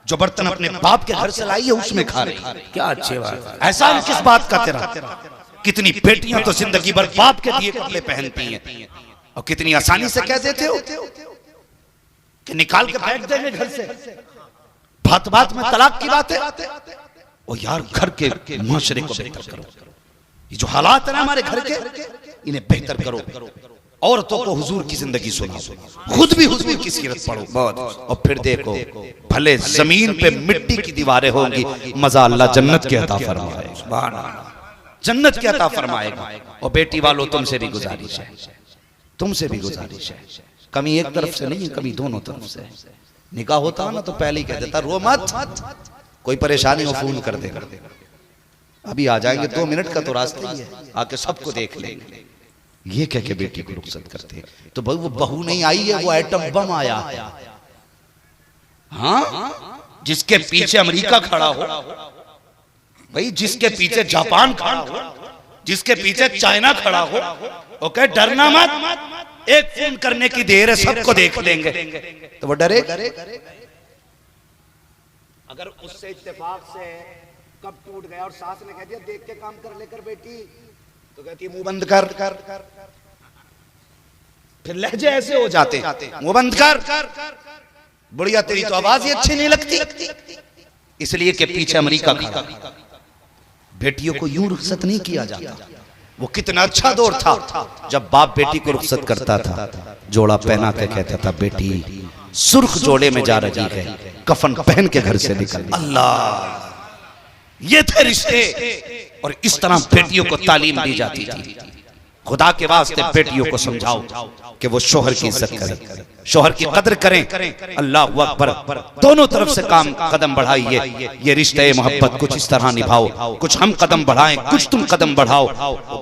जो बर्तन अपने बाप के घर से लाई है उसमें खा रही है। क्या अच्छी बात। ऐसा किस बात का तेरा? कितनी बेटियां तो जिंदगी भर बाप के दिए कपड़े पहनती हैं और कितनी आसानी से कह देते हो कि निकाल के फेंक देंगे घर से। बात बात में तलाक की बात है। ओ यार घर के मुआशरे को बेहतर करो। ये जो हालात है ना हमारे घर के, इन्हें बेहतर करो। औरतों को हुजूर की जिंदगी सुनाओ, खुद भी हुजूर की सीरत पढ़ो और फिर देखो भले जमीन पे मिट्टी की दीवारें होंगी, मजा अल्लाह जन्नत के अता फरमाएगा, जन्नत के अता फरमाएगा। और बेटी वालों तुमसे भी गुजारिश है, तुमसे भी गुजारिश है, कमी एक तरफ से नहीं, कमी दोनों तरफ से। निकाह होता ना तो पहले ही कह देता रो मत, कोई परेशानी हो फोन कर देगा, अभी आ जाएंगे, 2 मिनट का तो रास्ता ही है, आके सबको देख लेंगे। ये कह के बेटी को रुखसत करते तो भाई वो बहू नहीं आई है, वो एटम बम आया। हाँ, जिसके पीछे अमेरिका खड़ा हो, भाई जिसके पीछे जापान खड़ा हो, जिसके पीछे चाइना खड़ा हो, ओके डरना मत, एक फोन करने की देर है, सबको देख लेंगे। तो वो डरे? अगर उससे इत्तेफाक से कब टूट गया और सास ने कह दिया देख के काम कर लेकर बेटी, तो कहती है मुंह बंद कर। फिर लहजे ऐसे हो जाते, मुंह बंद कर, बुढ़िया तेरी तो आवाज ही अच्छी नहीं लगती, इसलिए कि पीछे अमेरिका खड़ा। बेटियों को यूं रुखसत नहीं किया जाता, वो कितना अच्छा दौर था जब बाप बेटी को रुखसत करता था, जोड़ा पहना के कहता था बेटी सुर्ख जोड़े में जा रही है, कफन पहन के घर से निकल। अल्लाह, ये थे रिश्ते। और इस तरह बेटियों को तालीम दी जाती थी। खुदा के वास्ते बेटियों को समझाओ कि वो शोहर की इज्जत करें, शोहर की कदर करें। अल्लाह अकबर। दोनों तरफ से काम कदम बढ़ाइए। ये रिश्ते मोहब्बत कुछ इस तरह निभाओ, कुछ हम कदम बढ़ाएं, कुछ तुम कदम बढ़ाओ।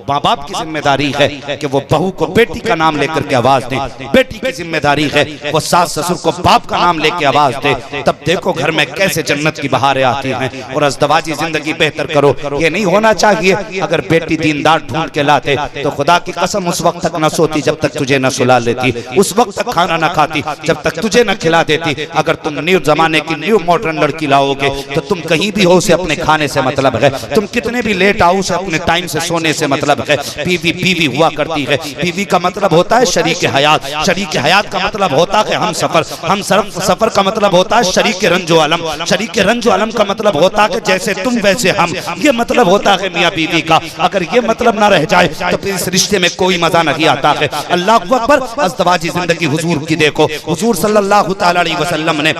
माँ बाप की जिम्मेदारी है कि वो बहू को बेटी का नाम लेकर के आवाज दें, बेटी की जिम्मेदारी है वो सास ससुर को बाप का नाम लेके आवाज दे। तब देखो घर में कैसे जन्नत की बहारें आती हैं और अज़दवाजी जिंदगी बेहतर करो। ये नहीं होना चाहिए अगर बेटी दीनदार ढूंढ के लाते तो खुदा की कसम उस वक्त तक न सोती जब तक तुझे न सुला लेती, उस वक्त तक खाना न खाती जब तक तुझे न खिला देती। अगर तुम न्यू जमाने की न्यू मॉडर्न लड़की लाओगे तो तुम कहीं भी हो उसे अपने खाने से मतलब है, तुम कितने भी लेट आओ उसे अपने टाइम से सोने से मतलब है। बीवी बीवी हुआ करती है, बीवी का मतलब होता है शरीक हयात, शरीक हयात का मतलब होता है हम सफर, हम सफर का मतलब होता है शरीक रंजो अलम, शरीक रंजो अलम का मतलब होता है जैसे तुम वैसे हम, ये मतलब होता है मियाँ बीवी का। अगर ये मतलब ना रह जाए तो फिर इस रिश्ते में कोई मजा नहीं आता है। अल्लाह अकबर। अज़दवाजी जिंदगी हुजूर की देखो, हुजूर सल्लल्लाहु तआला अलैहि वसल्लम ने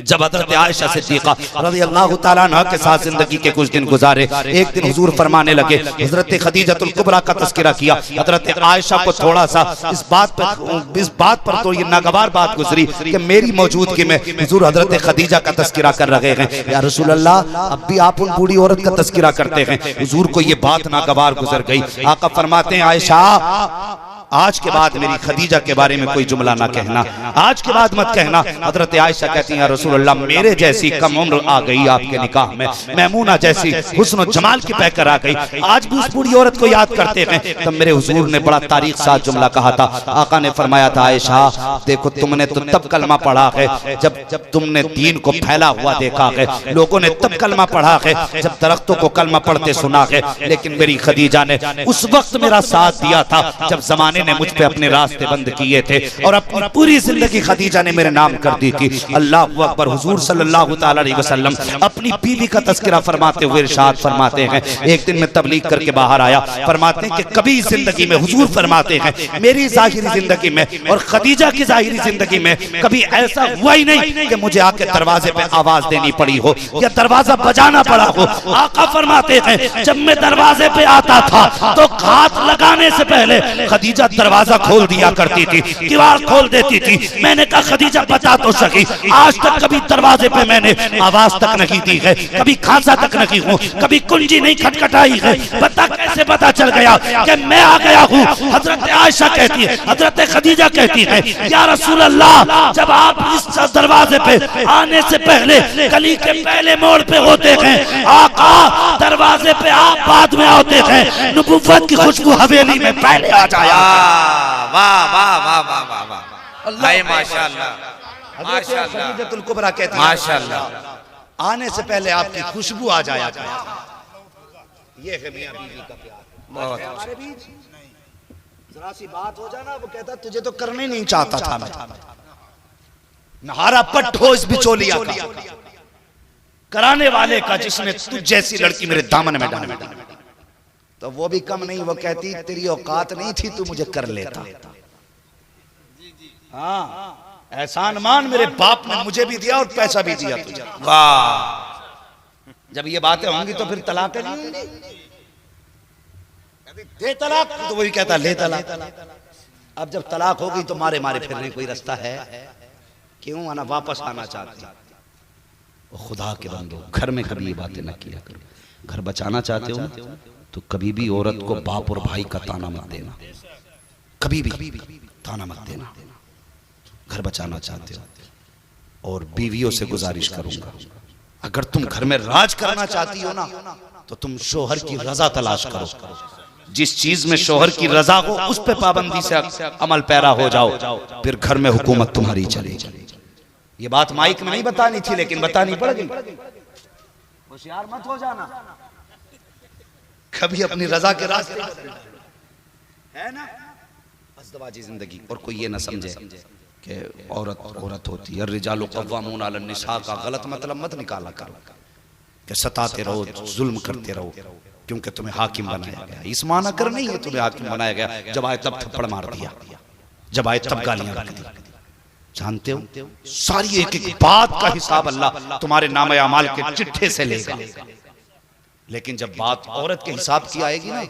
जब हजरत आयशा सिद्दीक़ा रज़ियल्लाहु तआला अन्हा के साथ जिंदगी के कुछ दिन गुजारे, एक दिन हुजूर फरमाने लगे, हजरत खदीजतुल कुबरा का तज़किरा किया, हजरत आयशा को थोड़ा सा इस बात पर तो ये नागवार बात गुजरी कि मेरी मौजूदगी में हुजूर हजरत खदीजा का तज़किरा कर रहे हैं। या रसूल अल्लाह, अब भी आप उन बूढ़ी औरत का तज़किरा करते हैं। हुजूर को ये बात नागवार गुजर गई। आका फरमाते हैं आयशा, आज के बाद मेरी खदीजा के बारे में कोई जुमला ना कहना, आज के बाद मत कहना। हजरत आयशा कहती हैं रसूल अल्लाह, मेरे जैसी कम उम्र आ गई आपके निकाह में, मैमूना जैसी हुस्न जमाल की पैकर आ गई, आज भी उस बूढ़ी औरत को याद करते हैं। तब मेरे हुजूर ने बड़ा तारीख साथ जुमला कहा था। आका ने फरमाया था आयशा देखो, तुमने तो तब कलमा पढ़ा है जब तुमने दीन को फैला हुआ देखा है, लोगों ने तब कलमा पढ़ा है जब दरख्तों को कलमा पढ़ते सुना है, लेकिन मेरी खदीजा ने उस वक्त मेरा साथ दिया था जब जमाने ने मुझ पे अपने रास्ते बंद किए थे और अपनी पूरी जिंदगी खदीजा ने मेरे नाम कर दी थी। अल्लाह अकबर। हुजूर सल्लल्लाहु तआला अलैहि वसल्लम अपनी बीवी का तज़किरा फरमाते हुए इरशाद फरमाते हैं, एक दिन मैं तबलीग करके बाहर आया, फरमाते हैं कि कभी जिंदगी में हुजूर फरमाते हैं मेरी जाहिरी जिंदगी में और खदीजा की जाहिरी जिंदगी में कभी ऐसा हुआ ही नहीं कि मुझे आके दरवाजे पे आवाज देनी पड़ी हो या दरवाजा बजाना पड़ा हो। आका फरमाते हैं जब मैं दरवाजे पे आता था तो हाथ लगाने से पहले खदीजा दरवाजा खोल दिया करती थी, दीवार खोल देती थी। मैंने कहा खदीजा बता तो सकी, आज तक कभी दरवाजे पे मैंने आवाज तक नहीं दी है, कभी खांसा तक नहीं हूँ, कभी कुंजी नहीं खटखटाई है, बता कैसे पता चल गया कि मैं आ गया हूँ। हजरत आयशा कहती है, हजरत खदीजा कहती है या रसूल अल्लाह, जब आप इस दरवाजे पे आने से पहले गली के पहले मोड़ पे होते हैं, आका दरवाजे पे आप बाद में होते हैं, नबुव्वत की खुशबू हवेली में पहले आ जाया। वाह वाह वाह वाह वाह वाह, माशाअल्लाह माशाअल्लाह। खदीजतुल कुबरा कहती है माशाअल्लाह, आने से पहले आपकी खुशबू आ जाया। ये है मियां बीवी का प्यार। हमारे बीच जरा सी बात हो जाना, वो कहता तुझे तो करना ही नहीं चाहता था मैं, नहारा पट हो इस बिचौलिया का, कराने वाले का जिसने तुझ जैसी लड़की मेरे दामन में डाली। तो वो भी कम नहीं, वो कहती तेरी औकात नहीं थी, तू मुझे कर लेता। हाँ, एहसान मान, मेरे बाप ने मुझे भी दिया और पैसा भी दिया तुझे। वाह, जब ये बातें होंगी तो फिर तलाक नहीं होंगी। दे तलाक, तो वही कहता ले तलाक। अब जब तलाक होगी तो मारे मारे फिरने कोई रास्ता है? क्यों आना, वापस आना चाहते हो। खुदा के बंदो, घर में कभी ये बातें ना किया करो। घर बचाना चाहते हो तो कभी भी औरत को बाप और भाई का ताना मत देना, कभी भी ताना मत देना। घर बचाना चाहते हो। और बीवियों से गुजारिश करूंगा, अगर तुम घर में राज करना चाहती हो ना तो तुम शोहर की रजा तलाश करो। जिस चीज में शोहर की रजा हो उस पे पाबंदी से अमल पैरा हो जाओ, फिर घर में हुकूमत तुम्हारी चलेगी। ये बात माइक में नहीं बतानी थी लेकिन बतानी पड़ गई। होशियार मत हो जाना कभी अपनी रजा के रास्ते, है ना। अज़दवाजी जिंदगी। और कोई ये ना समझे कि औरत औरत होती है, रिजालु क़व्वामून अलन निसा का गलत मतलब मत निकाला करो कि सताते रहो, जुल्म करते रहो। क्योंकि तुम्हें हाकिम बनाया गया। इस माना कर नहीं है तुम्हें हाकिम बनाया गया, जब आए तब थप्पड़ मार दिया, जब आए तब गालियां रख दी। जानते हो सारी एक एक बात का हिसाब अल्लाह तुम्हारे नामे अमाल के चिट्ठे से लेगा, लेकिन जब बात औरत के हिसाब की आएगी ना,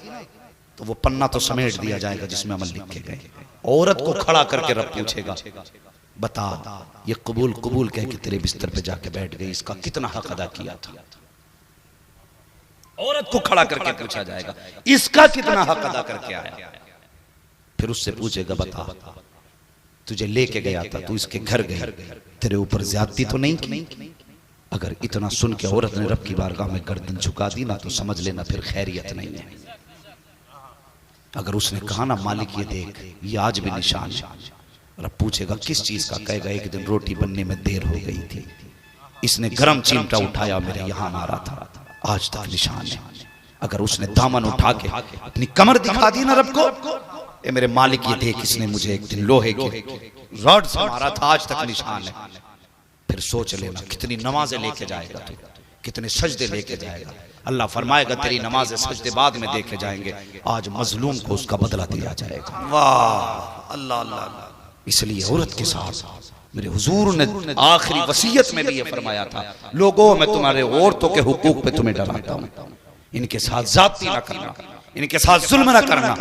तो वो पन्ना तो समेट दिया जाएगा जिसमें अमल लिखे गए। औरत को खड़ा करके रब पूछेगा, बता ये कबूल कबूल कह के तेरे बिस्तर पे जाके बैठ गई, इसका कितना हक अदा किया था। औरत को खड़ा करके पूछा जाएगा, इसका कितना हक अदा करके आया। फिर उससे पूछेगा, बता तुझे लेके गया था, तू इसके घर गई, तेरे ऊपर ज्यादती तो नहीं की। अगर इतना सुन के औरत ने रब की बारगाह में गर्दन झुका दी ना, तो समझ लेना फिर खैरियत नहीं है। अगर उसने कहा ना, मालिक ये देख ये आज भी निशान है, रब पूछेगा किस चीज का, कहेगा एक दिन रोटी बनने में देर हो गई थी, इसने गरम चिमटा उठाया मेरे यहां मारा था, आज तक निशान है। अगर उसने दामन उठा के अपनी कमर दिखा दी ना रब को, ए मेरे मालिक ये देख इसने मुझे एक दिन लोहे के रॉड से मारा था, आज तक निशान है। फिर सोच लेना कितनी नमाजें लेके जाएगा तू, कितने सजदे लेके जाएगा। अल्लाह फरमाएगा तेरी नमाजें सजदे बाद में देखे जाएंगे, आज मजलूम को उसका बदला दिया जाएगा। वाह अल्लाह अल्लाह। इसलिए औरत के साथ मेरे हुजूर ने आखिरी वसीयत में भी ये फरमाया था, लोगों मैं तुम्हारे औरतों के हुकूक पे तुम्हें डराता हूं, इनके साथ जाती ना करना, इनके साथ जुल्म ना करना।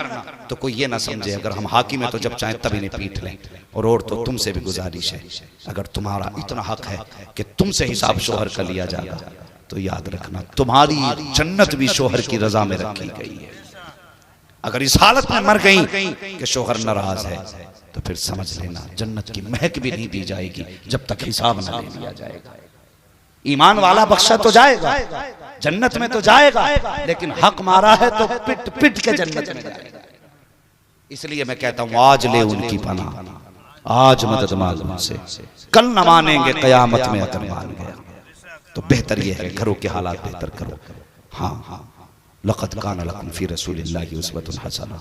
तो कोई ये ना समझे अगर हम हाकिम है तो जब चाहे तब इन्हें पीट लें। और औरतों तुमसे भी गुजारिश है, अगर तुम्हारा इतना हक है कि तुमसे हिसाब शोहर का लिया जाएगा, तो याद रखना तुम्हारी जन्नत भी शोहर की रजा में रखी गई है। अगर इस हालत में मर गई कि शोहर नाराज है, तो फिर समझ लेना जन्नत की महक भी नहीं दी जाएगी जब तक हिसाब न ले लिया जाएगा। ईमान वाला बख्शा तो जाएगा, जन्नत में तो जाएगा, लेकिन हक मारा है तो पिट पिट के जन्नत में जाएगा। इसलिए मैं कहता हूं आज ले उनकी पनाह, आज मदद मांग उनसे, कल न मानेंगे कयामत में अगर मान गया। तो बेहतर यह है घरों के हालात बेहतर करो। हाँ, लक़द कान लकुम फी रसूलिल्लाहि उस्वतुन हसना,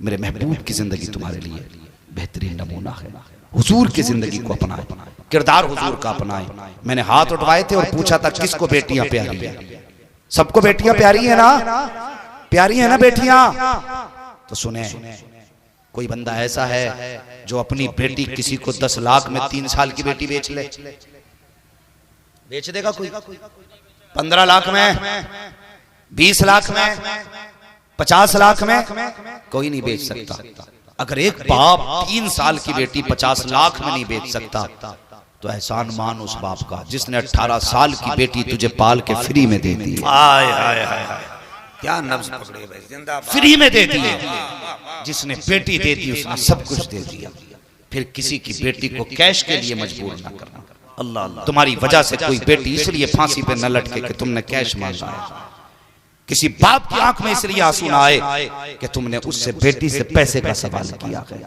मेरे महबूब की जिंदगी तुम्हारे लिए बेहतरीन नमूना है। हुजूर की जिंदगी को अपनाए, किरदार हुजूर का अपनाए। मैंने हाथ उठवाए थे और पूछा था किसको बेटियां प्यारी है? सबको बेटियां प्यारी है ना? प्यारी है ना बेटियां? तो सुने, कोई बंदा ऐसा है जो अपनी बेटी किसी को 10 लाख में 3 साल की बेटी बेच ले? बेच देगा कोई? 15 लाख में, 20 लाख में, 50 लाख में? कोई नहीं बेच सकता। अगर एक बाप 3 साल की बेटी 50 लाख में नहीं बेच सकता, तो एहसान मान उस बाप का जिसने 18 साल की बेटी तुझे पाल के फ्री में दे दी। हाय हाय हाय हाय, क्या नब्ज पकड़े भाई, जिंदाबाद। फ्री में दे दी है, जिसने बेटी दे दी उसने सब कुछ दे दिया। फिर किसी की बेटी को कैश के लिए मजबूर ना करना। अल्लाह अल्लाह। तुम्हारी वजह से कोई बेटी इसलिए फांसी पे न लटके कि तुमने कैश मांगा है। किसी बाप की आंख में इसलिए आंसू ना आए कि तुमने उससे बेटी से पैसे का सवाल किया है।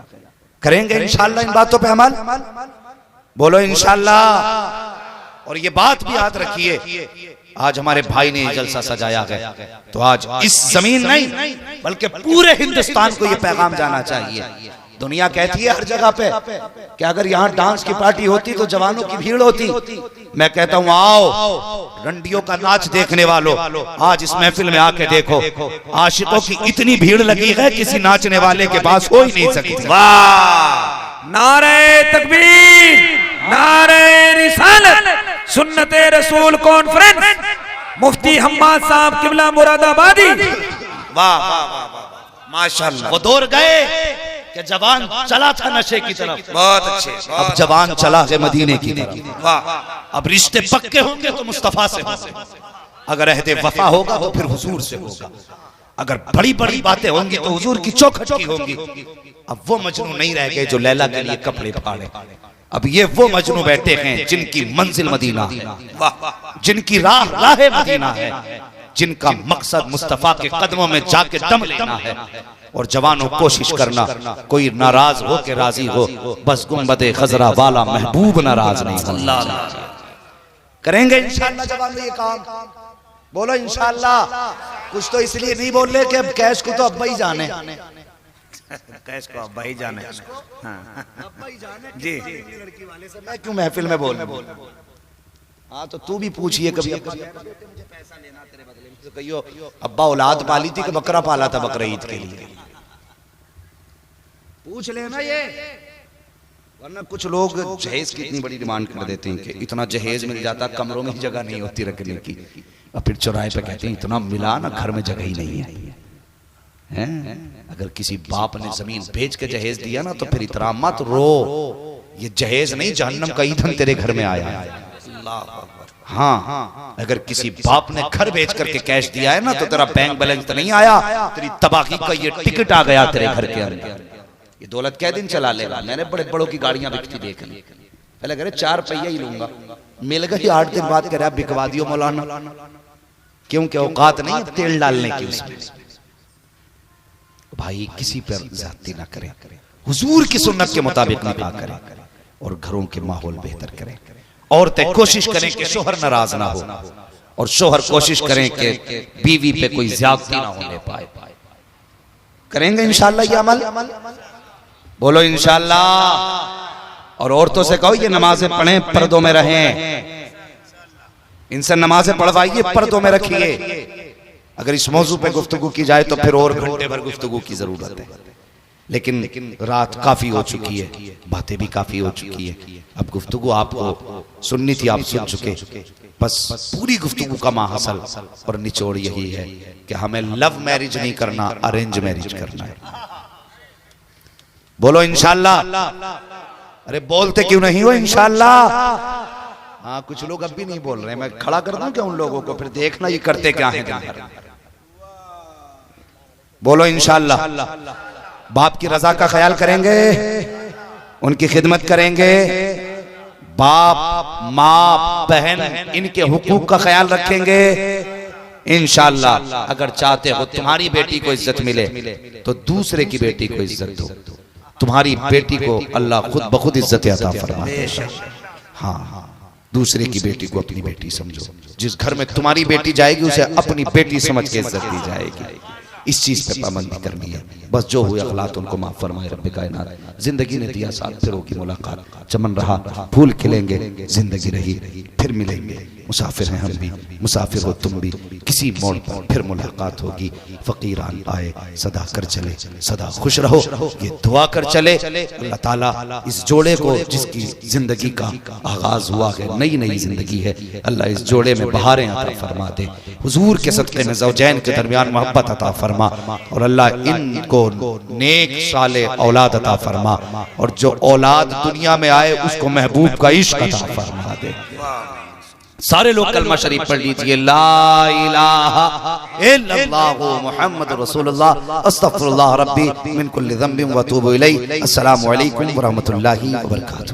करेंगे इंशाअल्लाह इन बातों पे अमल, बोलो इंशाअल्लाह। और ये बात भी याद रखिए, आज हमारे भाई ने जलसा सजाया है, तो आज इस जमीन नहीं बल्कि पूरे हिंदुस्तान को ये पैगाम जाना चाहिए। दुनिया कहती है हर जगह पे कि अगर यहाँ डांस की पार्टी होती तो जवानों की भीड़ होती। मैं कहता हूँ आओ रंडियों का नाच देखने वालों, आज इस महफिल में आके देखो, आशिकों की इतनी भीड़ लगी है किसी नाचने वाले के पास हो ही नहीं सकती। वाह, नारे तकबीर, नारे रिसालत, सुन्नते रसूल कॉन्फ्रेंस, मुफ्ती हम्माद साहब किबला मुरादाबादी। वाह वाह वाह माशाअल्लाह। वो दौर गए कि जवान चला था नशे की तरफ, बहुत अच्छे। अब जवान चला है मदीने की तरफ। वाह, अब रिश्ते पक्के होंगे तो मुस्तफा से होंगे, अगर अहदे वफा होगा तो फिर हुजूर से होगा, अगर बड़ी बड़ी बातें होंगी तो हुजूर की चौखट की होंगी। अब वो मजनू नहीं रह गए जो लैला के लिए कपड़े फाड़े, अब ये वो मजनू बैठे हैं जिनकी मंजिल मदीना है, जिनकी राह राह मदीना है, जिनका मकसद मुस्तफा के कदमों में जाके दम लेना है। और जवानों कोशिश करना कोई नाराज हो के राजी हो, बस गुंबदे खजरा वाला महबूब नाराज नहीं होना चाहिए। करेंगे इंशाअल्लाह जवानों ये काम, बोलो इंशाअल्लाह। कुछ तो इसलिए नहीं बोल रहे कि अब कैश को तो अब्बा ही जाने, कैश को अब्बा ही जाने। जी, लड़की वाले से मैं क्यों महफिल में बोल हाँ तो तू भी पूछिए कभी मुझे पैसा लेना तेरे बदले में, तो कहियो अब्बा औलाद पाली थी कि बकरा पाला था बकरा ईद के लिए, पूछ लेना ये। वरना कुछ लोग जहेज की इतनी बड़ी डिमांड कर देते हैं कि इतना जहेज मिल जाता कमरों में जगह नहीं होती रखने की, और फिर चौराहे पे कहते हैं इतना मिला ना घर में जगह ही नहीं है। अगर किसी बाप ने जमीन बेच के जहेज दिया ना तो फिर इतना मत रो, ये जहेज नहीं जहन्नम का ईंधन तेरे घर में आया है। हाँ, अगर किसी बाप ने घर बेच करके कैश दिया है ना तो तेरा बैंक बैलेंस तो नहीं आया, तेरी तबाही का ये टिकट आ गया तेरे घर के अंदर। ये दौलत क्या दिन चला लेगा। मैंने बड़े बड़ों की गाड़ियां बिकती देखी, पहले कह रहे 4 पहिया ही लूंगा, मिल गई 8 दिन बाद कह रहा बिकवा दियो मौलाना, क्योंकि औकात नहीं है तेल डालने की उसमें। भाई किसी पर ज्यादती ना करें, हुजूर की सुन्नत के मुताबिक निकाह करें और घरों के माहौल बेहतर करें। औरतें कोशिश करें कि शोहर नाराज ना हो, और शोहर कोशिश करें कि बीवी पे कोई ज्यादती ना होने पाए। करेंगे इंशाअल्लाह ये अमल, बोलो इंशाअल्लाह। और औरतों से कहो ये नमाजें पढ़ें, पर्दों में रहें, इनसे नमाजें पढ़वाइए, पर्दों में रखिए। अगर इस मौजू पे गुफ्तगू की जाए तो फिर और घंटे भर गुफ्तगू की जरूरत है, लेकिन रात काफी हो चुकी है, बातें भी काफी हो चुकी है। अब गुफ्तगू आपको सुननी थी, आप सुन चुके। बस पूरी गुफ्तगू का माहसल और निचोड़ यही है कि हमें लव मैरिज नहीं करना, अरेंज मैरिज करना है। बोलो इंशाअल्लाह। अरे बोलते क्यों नहीं हो इंशाअल्लाह। हाँ कुछ लोग अब भी नहीं बोल रहे, मैं खड़ा कर दूं क्या उन लोगों को, फिर देखना ये करते क्या है। बोलो इंशाअल्लाह। बाप की रजा का ख्याल करेंगे, उनकी खिदमत करेंगे, बाप माँ बहन इनके हुकूक का ख्याल रखेंगे इंशाअल्लाह। अगर चाहते हो तुम्हारी बेटी को इज्जत मिले तो दूसरे की बेटी को इज्जत दो, तुम्हारी बेटी को अल्लाह खुद बखुद इज्जत अता फरमाए। हाँ, दूसरे की बेटी को अपनी बेटी समझो। जिस घर में तुम्हारी बेटी जाएगी उसे अपनी बेटी समझ के इज्जत दी जाएगी। इस चीज पे पाबंदी करनी है। बस जो हुए अखलात उनको माफ फरमाए रब्बे कायनात। जिंदगी ने दिया साथ, फिर होगी मुलाकात, चमन रहा फूल खिलेंगे, जिंदगी रही फिर मिलेंगे। मुसाफिर हैं हम भी, मुसाफिर हो तुम भी, किसी मोड़ पर फिर मुलाकात होगी। फकीरान आए सदा कर चले, सदा खुश रहो ये दुआ कर चले। अल्लाह ताला इस जोड़े को, जिसकी जिंदगी का आगाज हुआ है, नई नई जिंदगी है, अल्लाह इस जोड़े में बहारें अता फरमा दे। हुजूर के सदक़े में ज़ौजैन के दरमियान मोहब्बत अता फरमा, और अल्लाह इनको नेक साले औलाद अता फरमा, और जो औलाद दुनिया में आए उसको महबूब का इश्क अता फरमा दे। सारे लोग कलमा शरीफ पढ़ लीजिए, ला इलाहा इल्लल्लाहु मुहम्मदुर रसूलुल्लाह अस्तगफिरुल्लाह रब्बी मिन कुल्ली ज़ंबिन व अतूबु इलैहि। अस्सलामु अलैकुम व रहमतुल्लाहि व बरकातुहू।